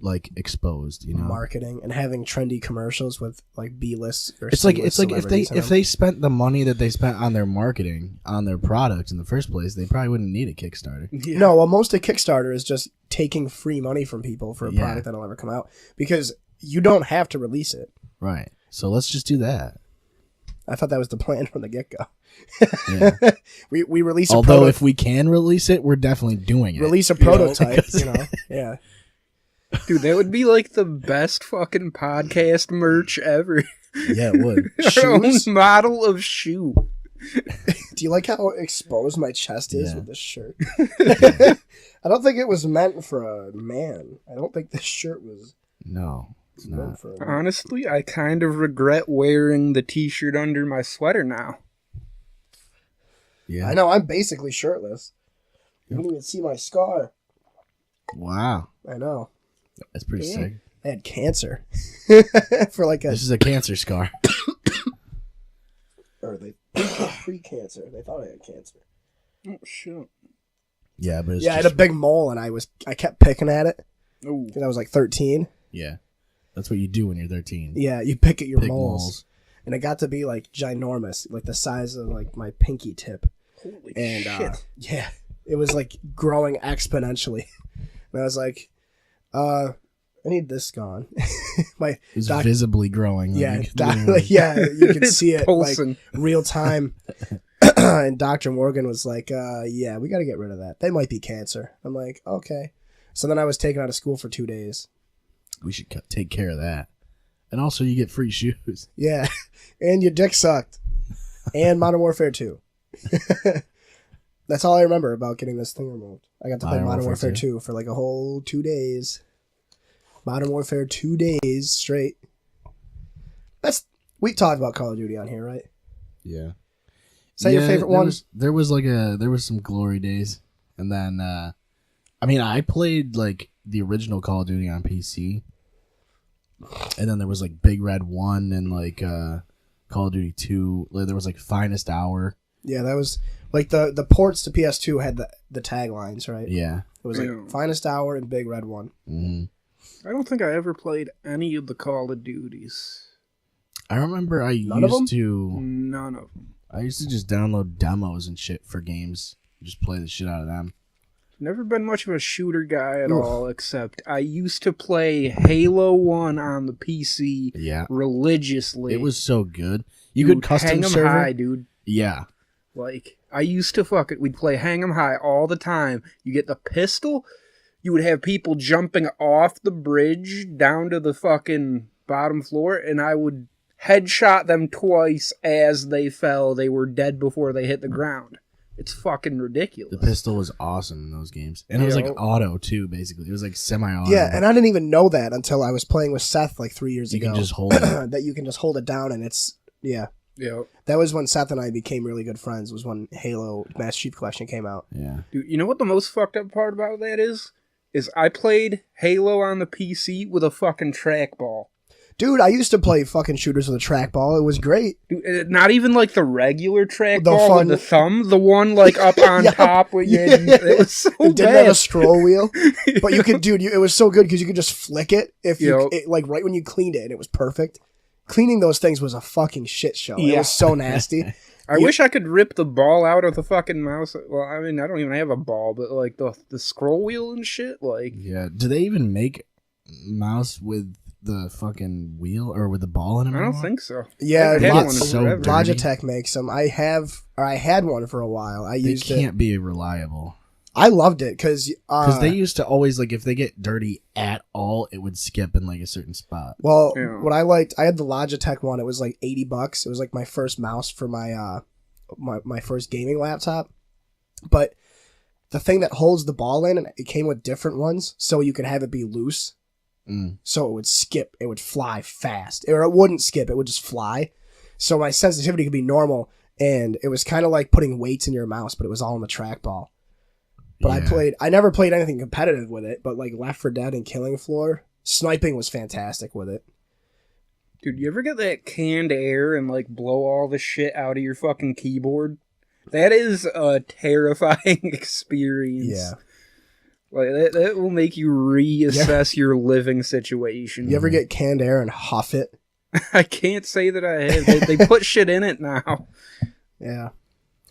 like exposed, you know. Marketing and having trendy commercials with like B-list or It's like C-list celebrities in if them. they spent the money that they spent on their marketing on their product in the first place, they probably wouldn't need a Kickstarter. Yeah. No, well, most of Kickstarter is just taking free money from people for a Yeah. product that'll never come out because you don't have to release it. Right. So let's just do that. I thought that was the plan from the get-go. Yeah. we release a Although if we can release it, we're definitely doing it. release a you know, prototype, because- you know. Yeah. Dude, that would be like the best fucking podcast merch ever. Yeah, it would. Our own Shoes? model of shoe. Do you like how exposed my chest is Yeah. with this shirt? I don't think it was meant for a man. I don't think this shirt was No, it's meant not. for a man. Honestly, I kind of regret wearing the t-shirt under my sweater now. Yeah. I know, I'm basically shirtless. You can even see my scar. Wow. I know. That's pretty Yeah. sick. I had cancer. For like a This is a cancer scar. or they pre-cancer. They thought I had cancer. Oh shit. Yeah, but it's Yeah, I had just, a big mole and I kept picking at it Oh. because I was like 13. yeah. That's what you do when you're 13. Yeah, you pick at your Pick moles. moles. And it got to be like ginormous, like the size of like my pinky tip. Holy And shit. yeah, it was like growing exponentially. And I was like, I need this gone. My It's doc- visibly growing. like, yeah, you could doc- literally- like, yeah, you could It's see it like pulsing. real time. And Dr. Morgan was like, yeah, we got to get rid of that. They might be cancer. I'm like, okay. So then I was taken out of school for 2 days. We should take care of that. And also, you get free shoes. Yeah, and your dick sucked. And Modern Warfare 2. That's all I remember about getting this thing removed. I got to play Modern Warfare 2 for like a whole 2 days. Modern Warfare 2 days straight. We talked about Call of Duty on here, right? Yeah. Is that your favorite one? There was some glory days, and then I mean, I played like the original Call of Duty on PC, and then there was like Big Red 1 and like Call of Duty 2. There was like Finest Hour. Yeah, that was like the ports to PS2 had the taglines, right? Yeah. It was like Yeah. Finest Hour and Big Red 1. hmm I don't think I ever played any of the Call of Duties. I remember None of them? None of them. I used to just download demos and shit for games, just play the shit out of them. Never been much of a shooter guy at Oof. all, except I used to play Halo 1 on the PC Yeah. religiously. It was so good. You Dude, could custom hang 'em server. high, dude. Yeah. Like, I used to fuck it. We'd play Hang 'em High all the time. You get the pistol, you would have people jumping off the bridge down to the fucking bottom floor, and I would headshot them twice as they fell. They were dead before they hit the ground. It's fucking ridiculous. The pistol was awesome in those games. And it was like Yeah. auto too, basically. It was like semi-auto. Yeah, and I didn't even know that until I was playing with Seth like 3 years you ago. can just hold it. That you can just hold it down and it's yeah. Yeah. That was when Seth and I became really good friends. Was when Halo Master Chief Collection came out. Yeah. Dude, you know what the most fucked up part about that is? Is I played Halo on the PC with a fucking trackball. Dude, I used to play fucking shooters with a trackball. It was great. Dude, not even like the regular trackball fun- with the thumb, the one like up on Yup. top where you it was so It didn't have a bad. scroll wheel, but you could, dude. It was so good because you could just flick it if you Yep. it, like right when you cleaned it, and it was perfect. Cleaning those things was a fucking shit show. It Yeah. was so nasty. I wish I could rip the ball out of the fucking mouse. Well, I mean, I don't even have a ball, but like the scroll wheel and shit, like Yeah. Do they even make mouse with the fucking wheel or with the ball in it? I don't anymore? think so. Yeah, I've had Log- one so forever. dirty. Logitech makes them. I had one for a while. I They used it. can't be reliable. I loved it because Because they used to always, like, if they get dirty at all, it would skip in, like, a certain spot. Well, Yeah. what I liked, I had the Logitech one. It was like $80. It was like my first mouse for my my first gaming laptop. But the thing that holds the ball in, and it came with different ones, so you could have it be loose, Mm. so it would skip. It would fly fast, or it wouldn't skip. It would just fly. So my sensitivity could be normal, and it was kind of like putting weights in your mouse, but it was all in the trackball. But Yeah. I never played anything competitive with it, but like Left 4 Dead and Killing Floor, sniping was fantastic with it. Dude, you ever get that canned air and like blow all the shit out of your fucking keyboard? That is a terrifying experience. Yeah. Like that will make you reassess your living situation. You ever get canned air and huff it? I can't say that I have. They put shit in it now. Yeah.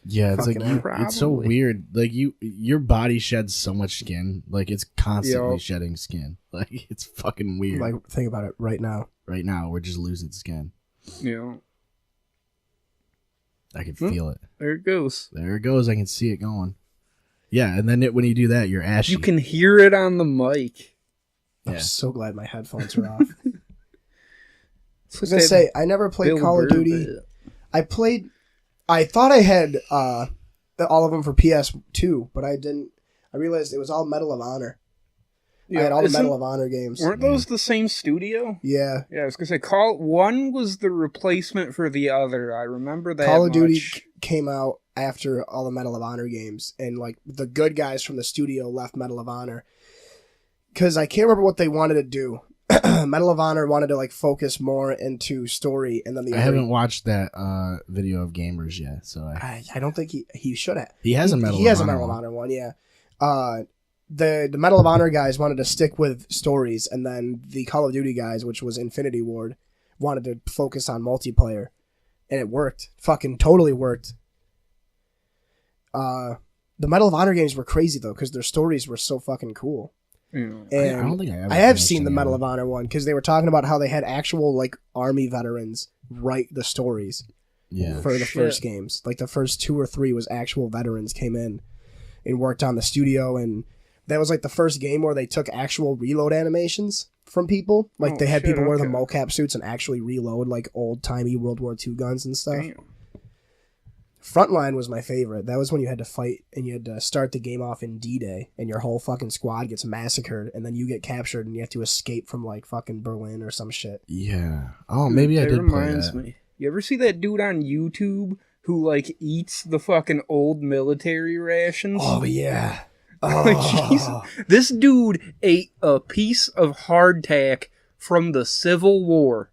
Yeah, it's like Fucking it's so probably. weird. Like your body sheds so much skin. Like it's constantly Yup. shedding skin. Like it's fucking weird. Like, think about it right now. Right now, we're just losing skin. You know, I can feel it. there it goes. There it goes. I can see it going. Yeah, and then when you do that, you're ashy. You can hear it on the mic. I'm Yeah. so glad my headphones are off. I It's was like gonna that say, I never played Bill Call of Burr Duty. bit. I thought I had all of them for PS2, but I didn't. I realized it was all Medal of Honor. I had all the isn't- Medal of Honor games. Weren't those the same studio? Yeah. Yeah, I was gonna say, one was the replacement for the other. I remember that. Call of Duty much. came out after all the Medal of Honor games, and like the good guys from the studio left Medal of Honor because I can't remember what they wanted to do. Medal of Honor wanted to like focus more into story, and then I haven't watched that video of gamers yet, so I don't think he should have. he has a medal. He has a of Medal of Honor Honor one, yeah. The Medal of Honor guys wanted to stick with stories, and then the Call of Duty guys, which was Infinity Ward, wanted to focus on multiplayer, and it worked. Fucking totally worked. The Medal of Honor games were crazy though, because their stories were so fucking cool. You know, And I don't think I ever. I have finished seen the any Medal them. of Honor one because they were talking about how they had actual like army veterans write the stories Yeah. for the shit. first games. Like the first 2 or 3 was actual veterans came in and worked on the studio, and that was like the first game where they took actual reload animations from people. Like Oh, they had shit, people wear the okay. mocap suits and actually reload like old timey World War II guns and stuff. damn. Frontline was my favorite. That was when you had to fight and you had to start the game off in D-Day and your whole fucking squad gets massacred and then you get captured and you have to escape from like fucking Berlin or some shit. Yeah. Oh, maybe I That did play reminds that. me. You ever see that dude on YouTube who like eats the fucking old military rations? Oh yeah. Like, Oh. Jesus. This dude ate a piece of hardtack from the Civil War.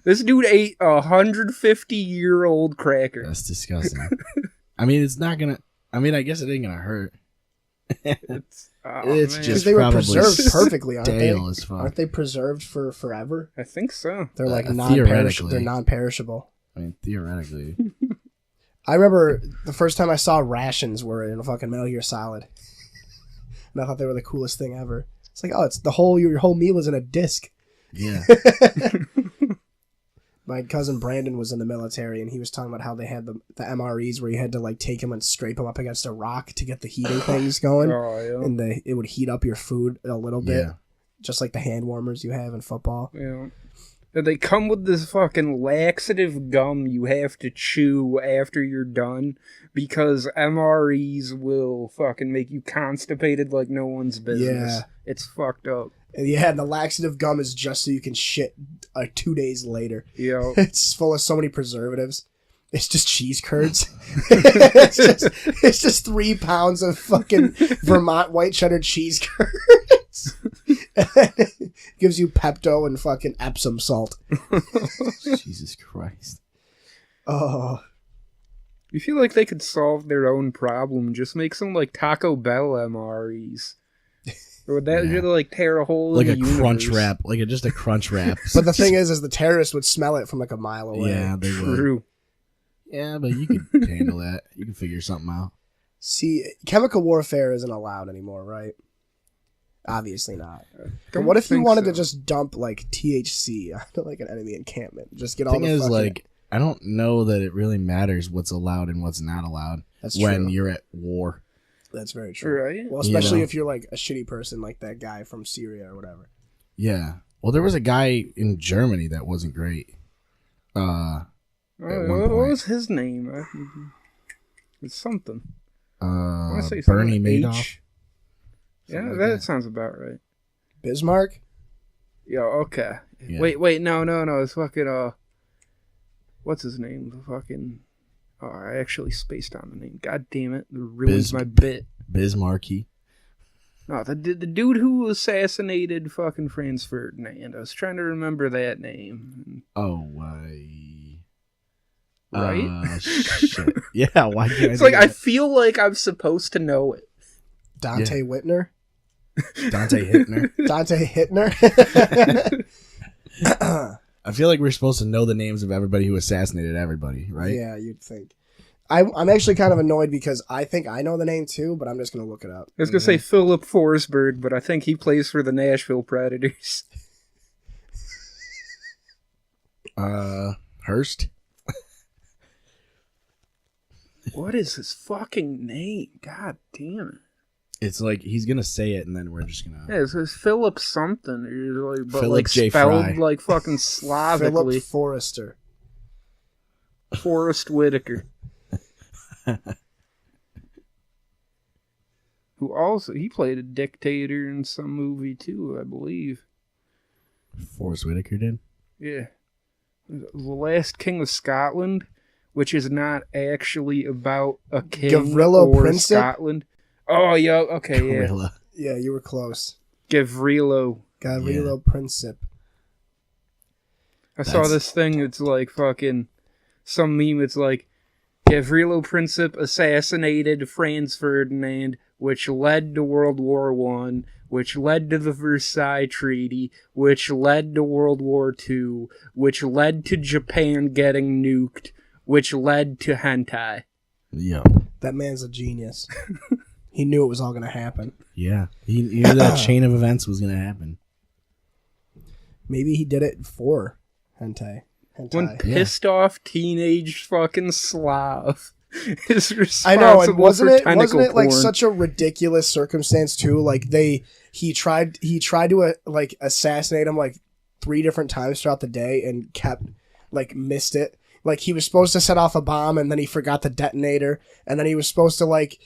This dude ate 150-year-old cracker. That's disgusting. I mean, it's not gonna. I mean, I guess it ain't gonna hurt. It's, oh, It's man. just Because they were probably preserved perfectly, aren't they? stale as fuck. Aren't they preserved for forever? I think so. They're like Theoretically. non-perishable. They're non-perishable. I mean, theoretically. I remember the first time I saw rations were in a fucking Metal Gear Solid, and I thought they were the coolest thing ever. It's like, oh, it's your whole meal is in a disc. Yeah. My cousin Brandon was in the military, and he was talking about how they had the MREs where you had to like take them and scrape them up against a rock to get the heating things going, Oh, yeah. and it would heat up your food a little bit, Yeah. just like the hand warmers you have in football. Yeah. And they come with this fucking laxative gum you have to chew after you're done because MREs will fucking make you constipated like no one's business. Yeah. It's fucked up. And yeah, and the laxative gum is just so you can shit 2 days later. Yo. It's full of so many preservatives. It's just cheese curds. it's just 3 pounds of fucking Vermont white cheddar cheese curds. Gives you Pepto and fucking Epsom salt. Jesus Christ. Oh, You feel like they could solve their own problem, just make some like Taco Bell MREs. Or would that Yeah. really like tear a hole Like in a the universe? crunch wrap. Like just a crunch wrap. but the thing is the terrorists would smell it from like a mile away. Yeah, they would. True. Yeah, but you can handle that. You can figure something out. See, chemical warfare isn't allowed anymore, right? Obviously not. But Don't what if you think wanted so. to just dump like THC onto like an enemy encampment? Just get all Thing the is, fucking... like, I don't know that it really matters what's allowed and what's not allowed That's when true. you're at war. That's very true. Right? Well, especially know. if you're like a shitty person like that guy from Syria or whatever. Yeah. Well, there was a guy in Germany that wasn't great. At one What point. was his name? It's something. I want to say Bernie something with Madoff. H. Yeah, Something like that that. sounds about right. Bismarck? Yeah, okay. Yeah. Wait, no, it's fucking, what's his name? The fucking, I actually spaced on the name. God damn it. It ruins Bis- my bit. Bismarcky. No, the dude who assassinated fucking Franz Ferdinand. I was trying to remember that name. Oh, Right? Shit. Yeah, why can't It's like, I feel like I'm supposed to know it. Dante Whitner. Dante Hitler. Dante Hitner. I feel like we're supposed to know the names of everybody who assassinated everybody, right? Yeah, you'd think. I'm actually kind of annoyed because I think I know the name too, but I'm just going to look it up. I was going to say Philip Forsberg, but I think he plays for the Nashville Predators. Hurst? What is his fucking name? God damn it. It's like he's gonna say it, and then we're just gonna. Yeah, it's Philip something, but Philip like J. spelled Fry. like fucking Slavically. Philip Forrester. Forrest Whitaker. Who also, he played a dictator in some movie too, I believe. Forrest Whitaker did. Yeah. The Last King of Scotland, which is not actually about a king Gavrilo or Princip? Scotland. Oh, yeah, okay, yeah. Gorilla. Yeah, you were close. Gavrilo. Gavrilo Princip. I saw That's- this thing, it's like fucking, some meme, it's like, Gavrilo Princip assassinated Franz Ferdinand, which led to World War I, which led to the Versailles Treaty, which led to World War II, which led to Japan getting nuked, which led to hentai. Yo. That man's a genius. He knew it was all going to happen. Yeah. He knew that chain of events was gonna happen. Maybe he did it for hentai. One pissed off teenage fucking Slav is I know, responsible and for wasn't it tentacle like porn. such a ridiculous circumstance too? Like he tried to like assassinate him like 3 different times throughout the day and kept like missed it. Like he was supposed to set off a bomb and then he forgot the detonator, and then he was supposed to like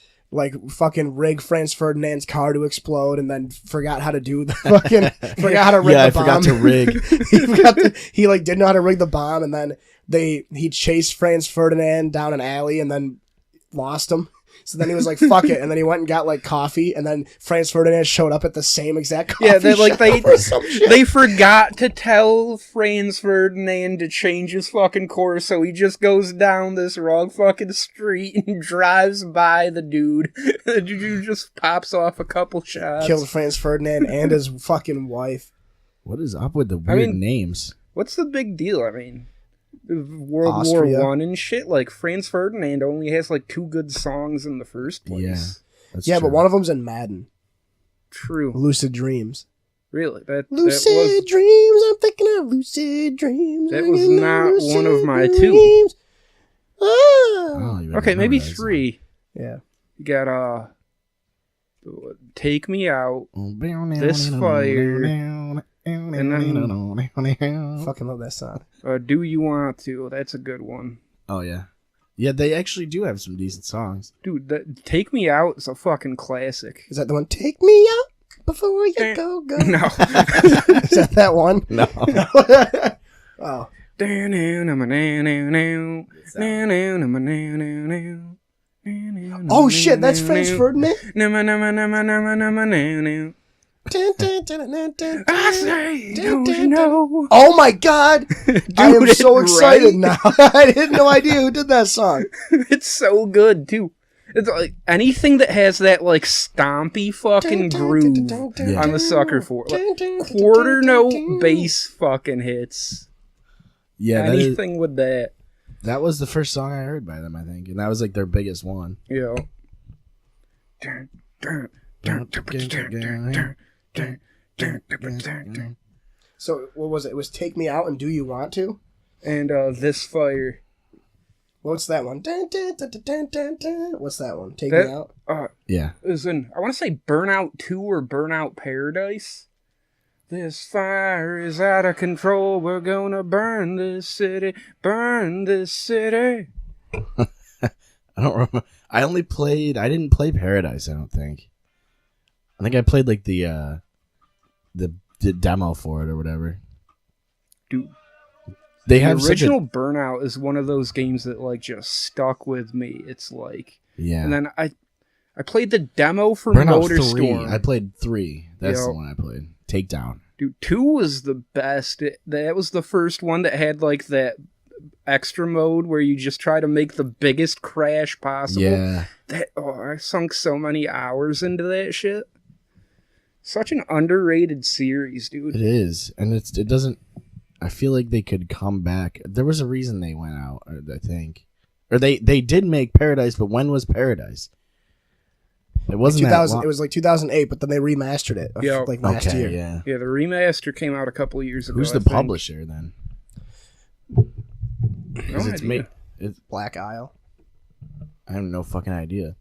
fucking rig Franz Ferdinand's car to explode, and then forgot how to do the fucking forgot how to rig Yeah, the I bomb. forgot to rig. he like didn't know how to rig the bomb, and then he chased Franz Ferdinand down an alley and then lost him. So then he was like, fuck it. And then he went and got like coffee, and then Franz Ferdinand showed up at the same exact coffee Yeah, they like shop or some shit. they forgot to tell Franz Ferdinand to change his fucking course, so he just goes down this wrong fucking street and drives by the dude. The dude just pops off a couple shots. Killed Franz Ferdinand and his fucking wife. What is up with the weird names? What's the big deal? I mean, World Austria. War One and shit. Like Franz Ferdinand only has like 2 good songs in the first place. Yeah. That's Yeah, true. but one of them's in Madden. True. Lucid Dreams. Really? That Lucid dreams, I'm thinking of lucid dreams. That I'm was getting not lucid one of my 2. dreams. Ah. Oh, you better Okay, maybe memorize that. 3. Yeah. You got Take Me Out, This Fire, and then Fucking love that song. Do You Want To? That's a good one. Oh yeah, yeah. They actually do have some decent songs. Dude, that Take Me Out is a fucking classic. Is that the one? Take me out before you go. No. Is that one? No. Oh. Oh shit, that's Franz Ferdinand? I say, don't you know? Oh my god! I am Dude, so excited right? now. I had no idea who did that song. It's so good too. It's like anything that has that like stompy fucking groove. Yeah. I'm a sucker for. Like, quarter note bass fucking hits. Yeah, Anything with that. that was the first song I heard by them, I think, and that was like their biggest one. You So what was it? It was Take Me Out and Do You Want To? And This Fire. What's that one? What's that one? Take That- Me Out? Yeah, Is in, I want to say Burnout 2 or Burnout Paradise. This fire is out of control. We're gonna burn this city. Burn this city. I don't remember. I didn't play Paradise. I don't think. I think I played like the demo for it or whatever. Dude, They the have original Burnout is one of those games that like just stuck with me. It's like, yeah. and then I played the demo for Burnout 3. Motorstorm. I played 3. That's Yep. the one I played. Takedown. Dude, 2 was the best. That was the first one that had like that extra mode where you just try to make the biggest crash possible. Yeah. I sunk so many hours into that shit. Such an underrated series, dude. It is. And it doesn't... I feel like they could come back. There was a reason they went out, I think. Or they did make Paradise, but when was Paradise? It wasn't that 2000. long. It was like 2008, but then they remastered it Yo. like last Okay, year. yeah. Yeah, the remaster came out a couple of years ago. Who's I the think. publisher then? No 'Cause it's idea. Black Isle. I have no fucking idea.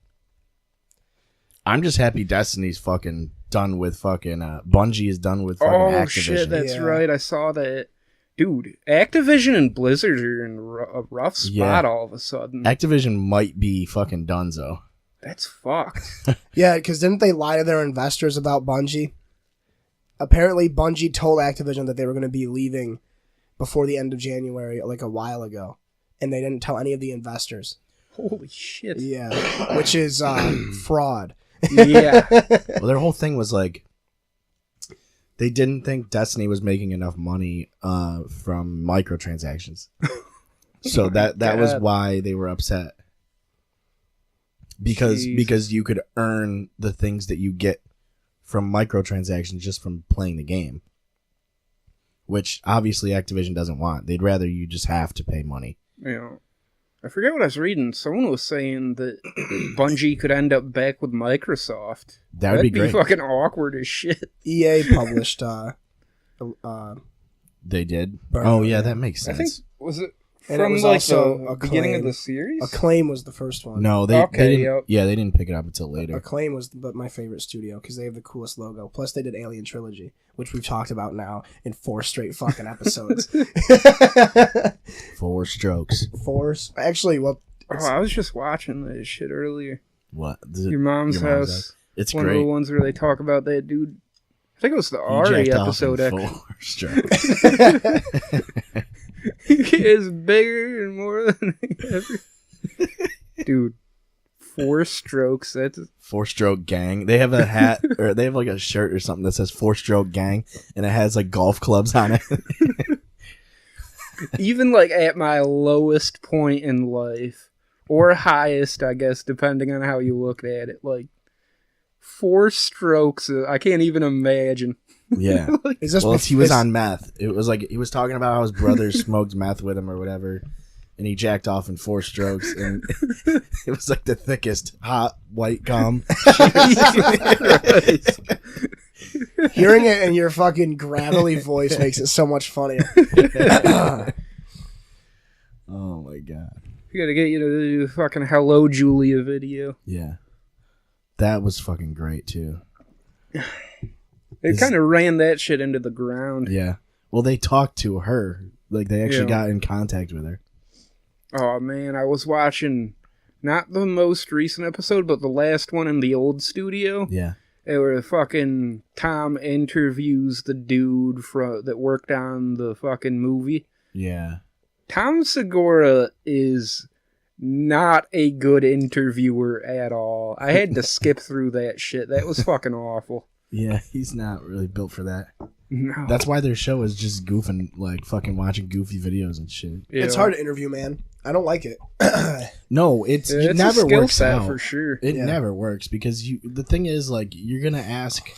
I'm just happy Destiny's fucking done with fucking Bungie is done with fucking Oh Activision. shit, that's Yeah. right. I saw that. Dude, Activision and Blizzard are in a rough spot all of a sudden. Activision might be fucking donezo. That's fucked. Yeah, because didn't they lie to their investors about Bungie? Apparently, Bungie told Activision that they were going to be leaving before the end of January, like a while ago, and they didn't tell any of the investors. Holy shit. Yeah, which is fraud. Yeah. Well, their whole thing was like they didn't think Destiny was making enough money from microtransactions. So that was God. why they were upset. Because you could earn the things that you get from microtransactions just from playing the game. Which obviously Activision doesn't want. They'd rather you just have to pay money. You know, I forget what I was reading. Someone was saying that Bungie could end up back with Microsoft. That would be great. fucking awkward as shit. EA published. They did. Burnout, Oh yeah, yeah. that makes I sense. think, was it And it from was like also the beginning of Acclaim. the series? Acclaim was the first one. No, they Okay, didn't. yep. Yeah, they didn't pick it up until later. Acclaim was my favorite studio because they have the coolest logo. Plus, they did Alien Trilogy, which we've talked about now in 4 straight fucking episodes. 4 strokes. Actually, well, Oh, I was just watching this shit earlier. What? Your mom's house. It's One of great. the ones where they talk about that dude. I think it was the He Ari jacked off episode. in Actually. 4 strokes. He is bigger and more than ever. Dude, 4 strokes. That's 4-stroke gang. They have a hat or they have like a shirt or something that says 4-stroke gang, and it has like golf clubs on it. even like at my lowest point in life, or highest, I guess, depending on how you look at it. Like 4 strokes. I can't even imagine. Yeah. is this Well, he was this- on meth. It was like he was talking about how his brother smoked meth with him or whatever, and he jacked off in 4 strokes, and it was like the thickest hot white cum. Hearing it in your fucking gravelly voice makes it so much funnier. Oh my god. We gotta get you to do fucking Hello Julia video. Yeah. That was fucking great too. They kind of ran that shit into the ground. Yeah. Well, they talked to her. Like they actually Yeah. got in contact with her. Oh man, I was watching not the most recent episode, but the last one in the old studio. Yeah. It where fucking Tom interviews the dude that worked on the fucking movie. Yeah. Tom Segura is not a good interviewer at all. I had to skip through that shit. That was fucking awful. Yeah, he's not really built for that. No. That's why their show is just goofing, like fucking watching goofy videos and shit. It's hard to interview, man. I don't like it. No, it It's never a skill works set out. for sure. It Yeah. never works because the thing is like you're gonna ask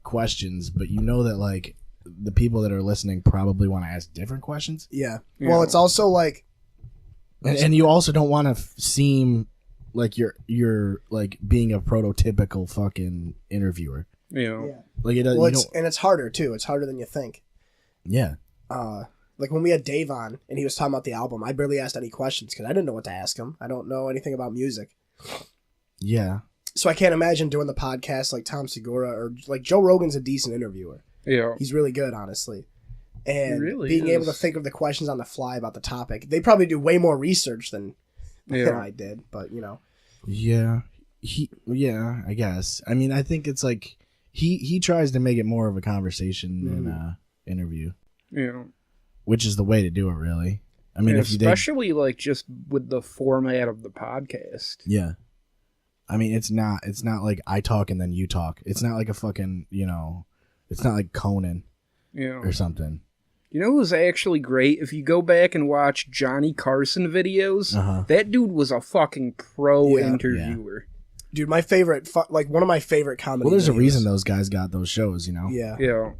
questions, but you know that like the people that are listening probably want to ask different questions, Yeah. Yeah. Well, it's also like and you also don't want to seem like you're like being a prototypical fucking interviewer. You know. yeah. Like it, Well, you don't, it's harder too. It's harder than you think. yeah, Like when we had Dave on and he was talking about the album, I barely asked any questions because I didn't know what to ask him. I don't know anything about music. yeah, So I can't imagine doing the podcast like Tom Segura or like Joe Rogan's a decent interviewer. Yeah. He's really good, honestly. And really being able to is. think of the questions on the fly about the topic. They probably do way more research than Yeah. I did, but you know. yeah. I guess. I mean, I think it's like he tries to make it more of a conversation than a interview, You know. which is the way to do it, really. I mean, And if you did, especially like just with the format of the podcast. yeah. I mean, it's not like I talk and then you talk. It's not like a fucking, it's not like Conan Yeah. or something. You know who's actually great? If you go back and watch Johnny Carson videos, that dude was a fucking pro Yeah. interviewer. Dude, my favorite, one of my favorite comedy. Well, there's a videos- reason those guys got those shows, Yeah. Yeah.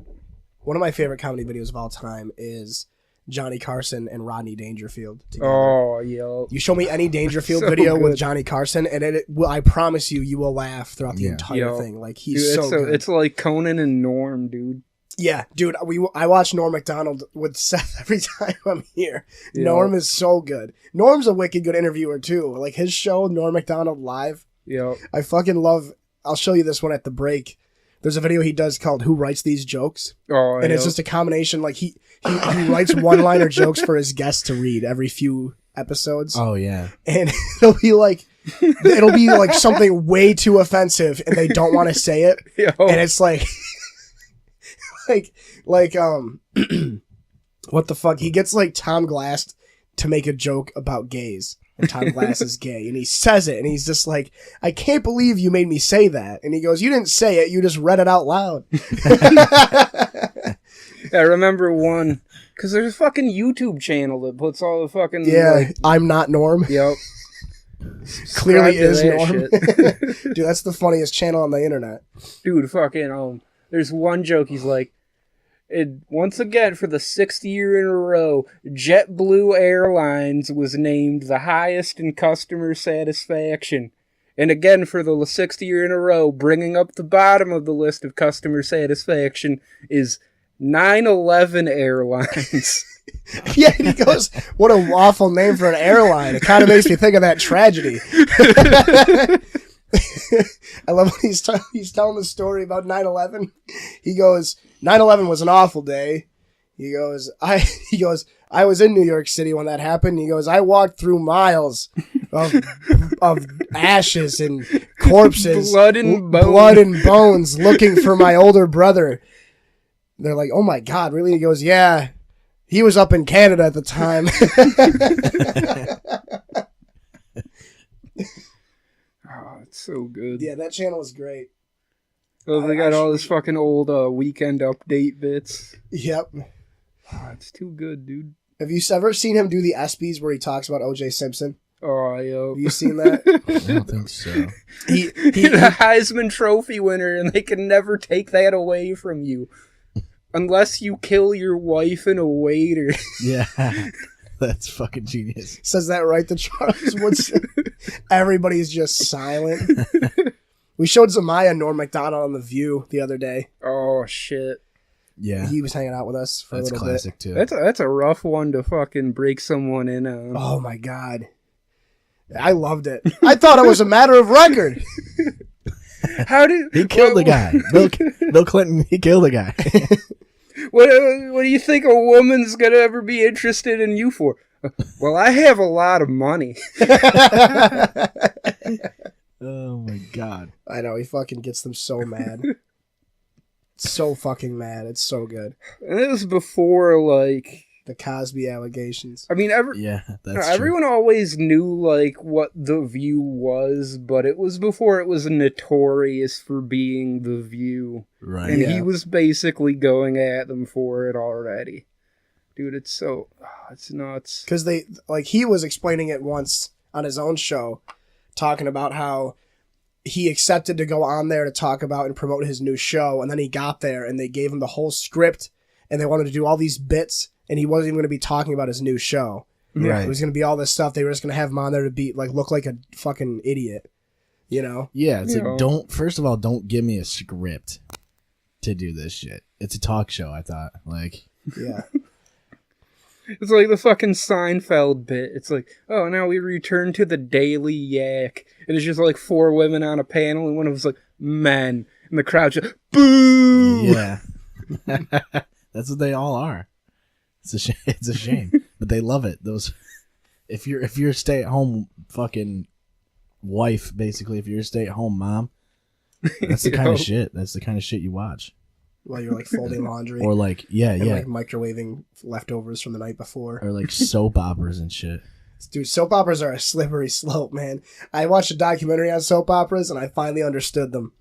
One of my favorite comedy videos of all time is Johnny Carson and Rodney Dangerfield together. Oh, yeah. You show me any Dangerfield So video with good. Johnny Carson, and I promise you will laugh throughout the Yeah. entire Yo. thing. Like he's Dude, so good. it's like Conan and Norm, dude. Yeah, dude. I watch Norm Macdonald with Seth every time I'm here. Yeah. Norm is so good. Norm's a wicked good interviewer too. Like his show, Norm Macdonald Live. Yeah. I fucking love. I'll show you this one at the break. There's a video he does called "Who Writes These Jokes," Oh, and it's just a combination. Like he writes one-liner jokes for his guests to read every few episodes, Oh yeah. and it'll be like something way too offensive, and they don't want to say it, Yo. and it's like, what the fuck? He gets like Tom Glass to make a joke about gays. And Tom Glass is gay, and he says it, and he's just like, I can't believe you made me say that. And he goes, you didn't say it, you just read it out loud. I remember one, because there's a fucking YouTube channel that puts all the fucking... Yeah, like, I'm not Norm. yep. Clearly is Subscribe Norm. to that shit. Dude, that's the funniest channel on the internet. Dude, fucking, there's one joke, he's like, once again, for the 6th year in a row, JetBlue Airlines was named the highest in customer satisfaction. And again, for the 6th year in a row, bringing up the bottom of the list of customer satisfaction is 9/11 Airlines. Yeah, and he goes, what a awful name for an airline. It kind of makes me think of that tragedy. I love when he's telling the story about 9/11. He goes, 9/11 was an awful day. He goes, I was in New York City when that happened. He goes, I walked through miles of ashes and corpses, Blood and bones. blood and bones, looking for my older brother. They're like, oh my God, really? He goes, yeah, he was up in Canada at the time. Oh, it's so good. Yeah, that channel is great. Oh, they got all this fucking old weekend update bits. Yep. Oh, it's too good, dude. Have you ever seen him do the ESPYs where he talks about O.J. Simpson? Oh, yo. Have you seen that? I don't think so. he the Heisman Trophy winner, and they can never take that away from you. Unless you kill your wife and a waiter. Yeah. That's fucking genius. says that right to Charles Woodson. Everybody's just silent. We showed Zamaya Norm Macdonald on The View the other day. Oh, shit. Yeah. He was hanging out with us for That's a little classic too. That's a rough one to fucking break someone in on. bit. Oh my God. I loved it. I thought it was a matter of record. How did... He killed the guy. Bill Clinton, he killed the guy. What do you think a woman's gonna ever be interested in you for? Well, I have a lot of money. Oh my God. I know, he fucking gets them so mad. So fucking mad. It's so good. And it was before, like... The Cosby allegations. I mean, Yeah, that's everyone always knew, like, what The View was, but it was before it was notorious for being The View. true. Right. And Yeah. he was basically going at them for it already. Dude, it's so... it's nuts. Because he was explaining it once on his own show, talking about how he accepted to go on there to talk about and promote his new show, and then he got there and they gave him the whole script and they wanted to do all these bits, and he wasn't even going to be talking about his new show. Right. It was going to be all this stuff. They were just going to have him on there to be look like a fucking idiot, you know? Yeah, it's You know. like, first of all, don't give me a script to do this shit. It's a talk show, I thought. Like, Yeah. It's like the fucking Seinfeld bit. It's like, oh, now we return to the Daily Yak. And it's just like 4 women on a panel, and one of them's like, men. And the crowd just, boo! yeah. That's what they all are. It's a shame. But they love it. Those if you're a stay at home fucking wife, basically, if you're a stay at home mom, that's the kind of shit. That's the kind of shit you watch. While you're folding laundry. Or and microwaving leftovers from the night before. Or soap operas and shit. Dude, soap operas are a slippery slope, man. I watched a documentary on soap operas and I finally understood them.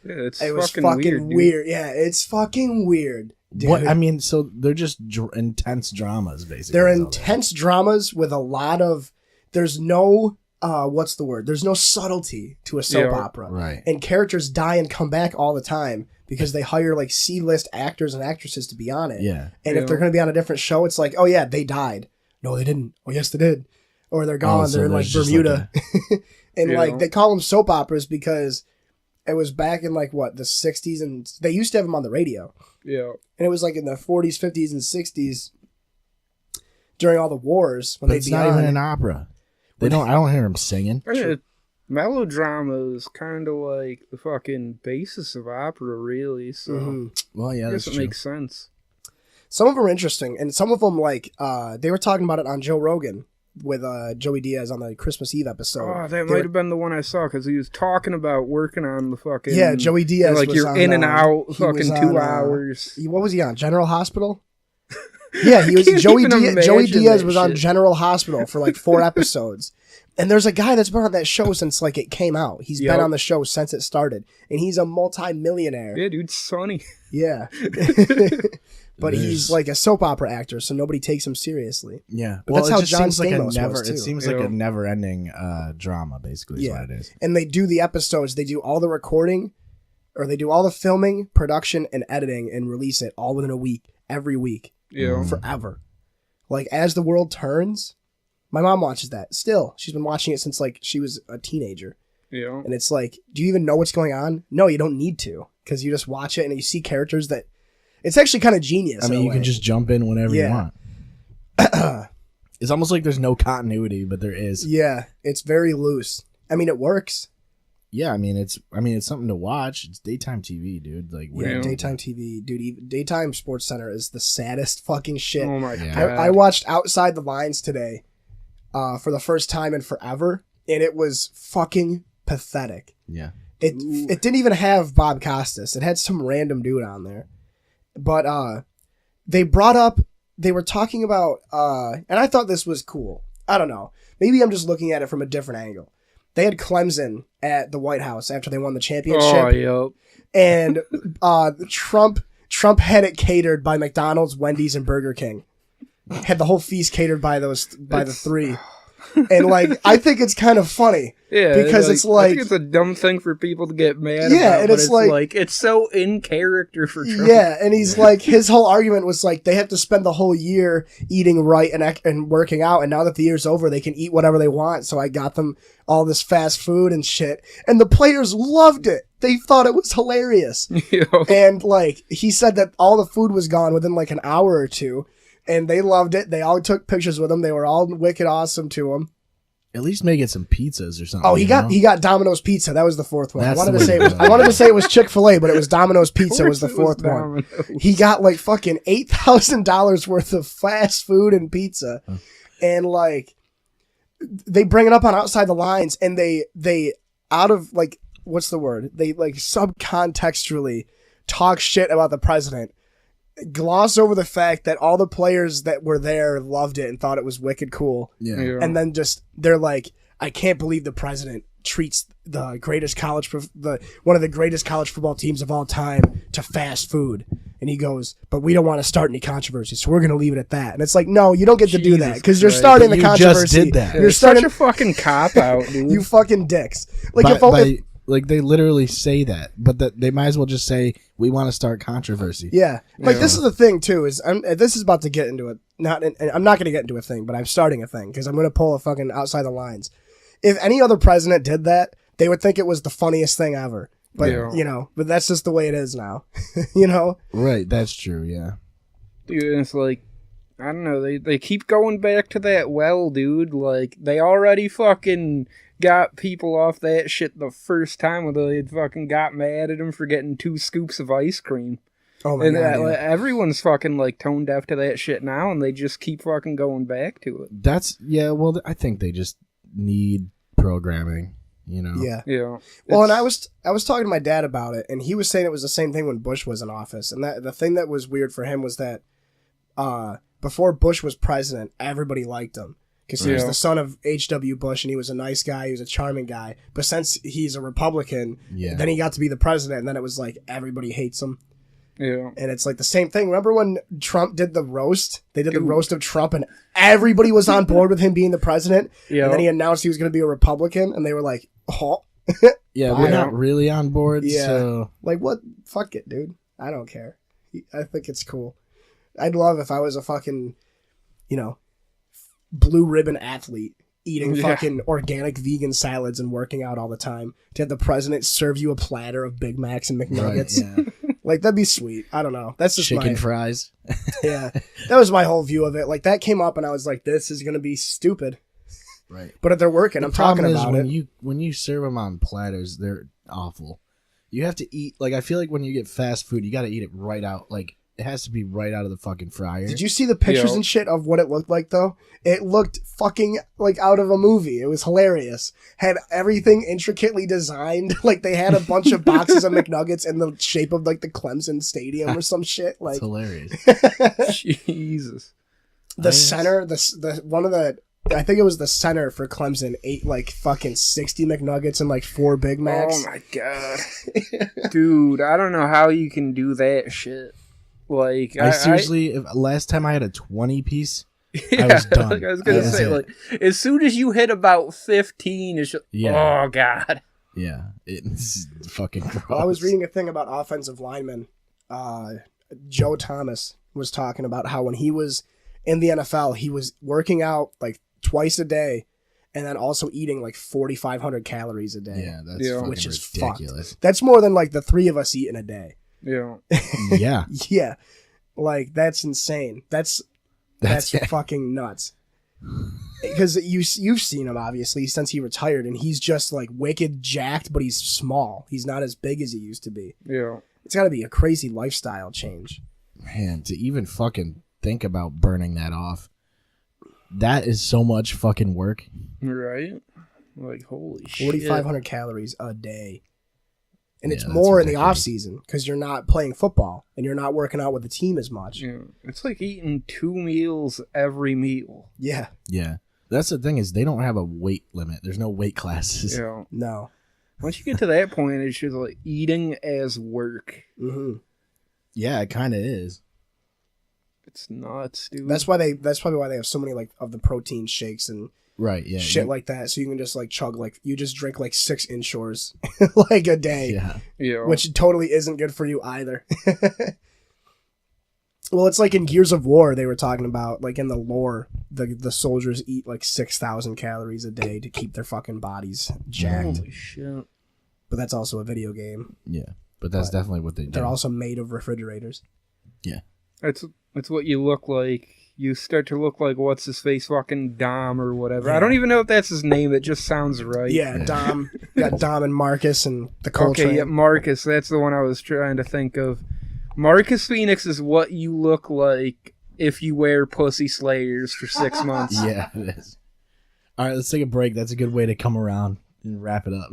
Yeah, It was fucking dude. weird. Yeah, it's fucking weird. Dude. What I mean, so they're just intense dramas, basically. They're is all intense dramas with a lot of. There's no what's the word? There's no subtlety to a soap Yeah. opera, Right. and characters die and come back all the time because they hire like C-list actors and actresses to be on it. Yeah. And if they're going to be on a different show, it's like, oh yeah, they died. No, they didn't. Oh yes, they did. Or they're gone. so they're in like there's just Bermuda, and Yeah. like they call them soap operas because it was back in like what the 60s, and they used to have them on the radio. Yeah. And it was like in the 40s, 50s, and 60s during all the wars when But they'd it's be not on. even an opera. They don't. I don't hear them singing. Yeah, melodrama is kind of like the fucking basis of opera, really. So Mhm. Well, yeah, I that's guess it true. makes sense. Some of them are interesting, and some of them like they were talking about it on Joe Rogan with Joey Diaz on the Christmas Eve episode. Oh, that They might were- have been the one I saw because he was talking about working on the fucking. Yeah, Joey Diaz and, like was you're on, in and out he fucking was 2 on, hours. What was he on? General Hospital? Yeah, he was. can't Joey even Diaz, Joey imagine Diaz that was on shit. General Hospital for like 4 episodes. And there's a guy that's been on that show since like it came out. He's Yep. been on the show since it started, and he's a multi-millionaire. Yeah, dude, Sonny. Yeah. But he's There's- like a soap opera actor, so nobody takes him seriously. Yeah, But well, that's it how just John seems like a Stamos never. was, too. It seems like Yeah. a never-ending drama, basically. Is Yeah. what it is. And they do the episodes, they do all the recording, or they do all the filming, production, and editing, and release it all within a week, every week, Yeah. forever. Like, as the world turns, my mom watches that. Still, she's been watching it since, like, she was a teenager. Yeah. And it's like, do you even know what's going on? No, you don't need to, because you just watch it and you see characters that... It's actually kind of genius. I mean, in a you can way. just jump in whenever Yeah. you want. It's almost like there's no continuity, but there is. Yeah, it's very loose. I mean, it works. Yeah, I mean, it's something to watch. It's daytime TV, dude. Like, Yeah, Yeah. daytime TV, dude. Daytime Sports Center is the saddest fucking shit. Oh my Yeah. god. I watched Outside the Lines today, for the first time in forever, and it was fucking pathetic. yeah. It didn't even have Bob Costas. It had some random dude on there, but they were talking about, and I thought this was cool. I don't know. Maybe I'm just looking at it from a different angle. They had Clemson at the White House after they won the championship. Oh, yep. And Trump had it catered by McDonald's, Wendy's, and Burger King. Had the whole feast catered by the three. And like, I think it's kind of funny. Yeah, Because it's I like- think it's a dumb thing for people to get mad Yeah, about. and But it's it's like- it's so in character for Trump. Yeah, and he's like, his whole argument was like, they have to spend the whole year eating right and working out, and now that the year's over, they can eat whatever they want. So I got them all this fast food and shit, and the players loved it. They thought it was hilarious. You know? And like, he said that all the food was gone within like an hour or two, and they loved it. They all took pictures with him. They were all wicked awesome to him. At least make it some pizzas or something. Oh, he you got know? Domino's Pizza. That was the fourth one. That's I wanted the to way say to it was. go. I wanted to say it was Chick-fil-A, but it was Domino's Pizza was the Of course fourth it one. was Domino's. He got like fucking $8,000 worth of fast food and pizza, and like they bring it up on Outside the Lines, and they out of like what's the word? They like subcontextually talk shit about the president, gloss over the fact that all the players that were there loved it and thought it was wicked cool, Yeah. Yeah. and then just they're like, I can't believe the president treats the greatest one of the greatest college football teams of all time to fast food. And he goes, but we don't want to start any controversy, so we're going to leave it at that. And it's like, no, you don't get to do that Jesus because you're Christ. starting the You just controversy. did that. You're It's starting, such a fucking cop out, dude. you fucking dicks. Like Like they literally say that, but that they might as well just say we want to start controversy. yeah, like Yeah. this is the thing too. This is about to get into it. I'm not going to get into a thing, but I'm starting a thing because I'm going to pull a fucking Outside the Lines. If any other president did that, they would think it was the funniest thing ever. But Yeah. but that's just the way it is now. you know, Right, that's true. Yeah. Dude, and it's like, I don't know, they keep going back to that well, dude. Like, they already fucking got people off that shit the first time when they fucking got mad at him for getting 2 scoops of ice cream. oh my And god, yeah. like, everyone's fucking, like, tone deaf to that shit now, and they just keep fucking going back to it. That's well. I think they just need programming. You know. yeah. Yeah. Well, and It's- I was talking to my dad about it, and he was saying it was the same thing when Bush was in office, and that the thing that was weird for him was that before Bush was president, everybody liked him because he was Yeah. the son of H.W. Bush, and he was a nice guy. He was a charming guy. But since he's a Republican, Yeah. then he got to be the president, and then it was like everybody hates him. Yeah. And it's like the same thing. Remember when Trump did the roast? They did the roast of Trump, and everybody was on board with him being the president. Yeah. And then he announced he was going to be a Republican, and they were like, "Oh, Yeah, Wow. we're not really on board. Yeah. So like what? Fuck it, dude. I don't care. I think it's cool. I'd love if I was a fucking, blue ribbon athlete eating Yeah. fucking organic vegan salads and working out all the time to have the president serve you a platter of Big Macs and McNuggets. yeah. Like that'd be sweet. I don't know. That's just Chicken my fries. yeah. That was my whole view of it. Like that came up and I was like, this is gonna be stupid. Right. But if they're working, The I'm talking problem is about it. when you serve them on platters, they're awful. You have to eat I feel like when you get fast food, you got to eat it right out. Like it has to be right out of the fucking fryer. Did you see the pictures Yo. and shit of what it looked like though? It looked fucking like out of a movie. It was hilarious. Had everything intricately designed. Like they had a bunch of boxes of McNuggets in the shape of like the Clemson Stadium or some shit. It's Like hilarious. Jesus. the center, the one of the. I think it was the center for Clemson ate like fucking 60 McNuggets and like 4 Big Macs. Oh my god. Dude, I don't know how you can do that shit. Like I seriously, last time I had a 20 piece, yeah, was done. Like I was gonna That was say, it. like as soon as you hit about 15, it's just, Yeah. oh god. yeah, it's fucking gross. Well, I was reading a thing about offensive linemen. Joe Thomas was talking about how when he was in the NFL, he was working out like twice a day and then also eating like 4,500 calories a day. Yeah, that's Yeah. fucking Which is ridiculous. That's more than like the 3 of us eat in a day. Yeah. Yeah, Yeah. Like that's insane. That's fucking nuts. Because you've seen him obviously since he retired, and he's just like wicked jacked, but he's small. He's not as big as he used to be. Yeah. It's got to be a crazy lifestyle change. man, to even fucking think about burning that off, that is so much fucking work. Right? Like holy shit. 4,500 calories a day. And Yeah, it's that's more in the ridiculous. off season because you're not playing football and you're not working out with the team as much. Yeah. It's like eating 2 meals every meal. Yeah. Yeah, that's the thing is they don't have a weight limit. There's no weight classes. Yeah. No. Once you get to that point, it's just like eating as work. Hmm. Yeah, it kind of is. It's nuts, dude. That's probably why they have so many like of the protein shakes and Right. Yeah. shit like that. So you can just like chug like you just drink like 6 Inshores like a day. Yeah. yeah. Which totally isn't good for you either. Well, it's like in Gears of War they were talking about, like in the lore, the soldiers eat like 6,000 calories a day to keep their fucking bodies jacked. Holy shit. But that's also a video game. Yeah. But that's But definitely what they do. They're also made of refrigerators. That's what you look like. You start to look like what's his face, fucking Dom or whatever. Yeah. I don't even know if that's his name. It just sounds right. Yeah, Yeah. Dom. Got Dom and Marcus and the Coltrane. Okay, yeah, Marcus. That's the one I was trying to think of. Marcus Phoenix is what you look like if you wear Pussy Slayers for 6 months. Yeah, it is. All right, let's take a break. That's a good way to come around and wrap it up.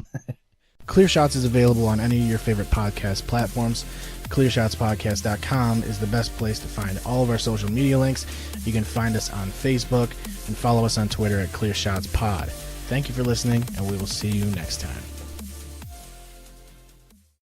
Clear Shots is available on any of your favorite podcast platforms. ClearShotsPodcast.com is the best place to find all of our social media links. You can find us on Facebook and follow us on Twitter at ClearShotsPod. Thank you for listening, and we will see you next time.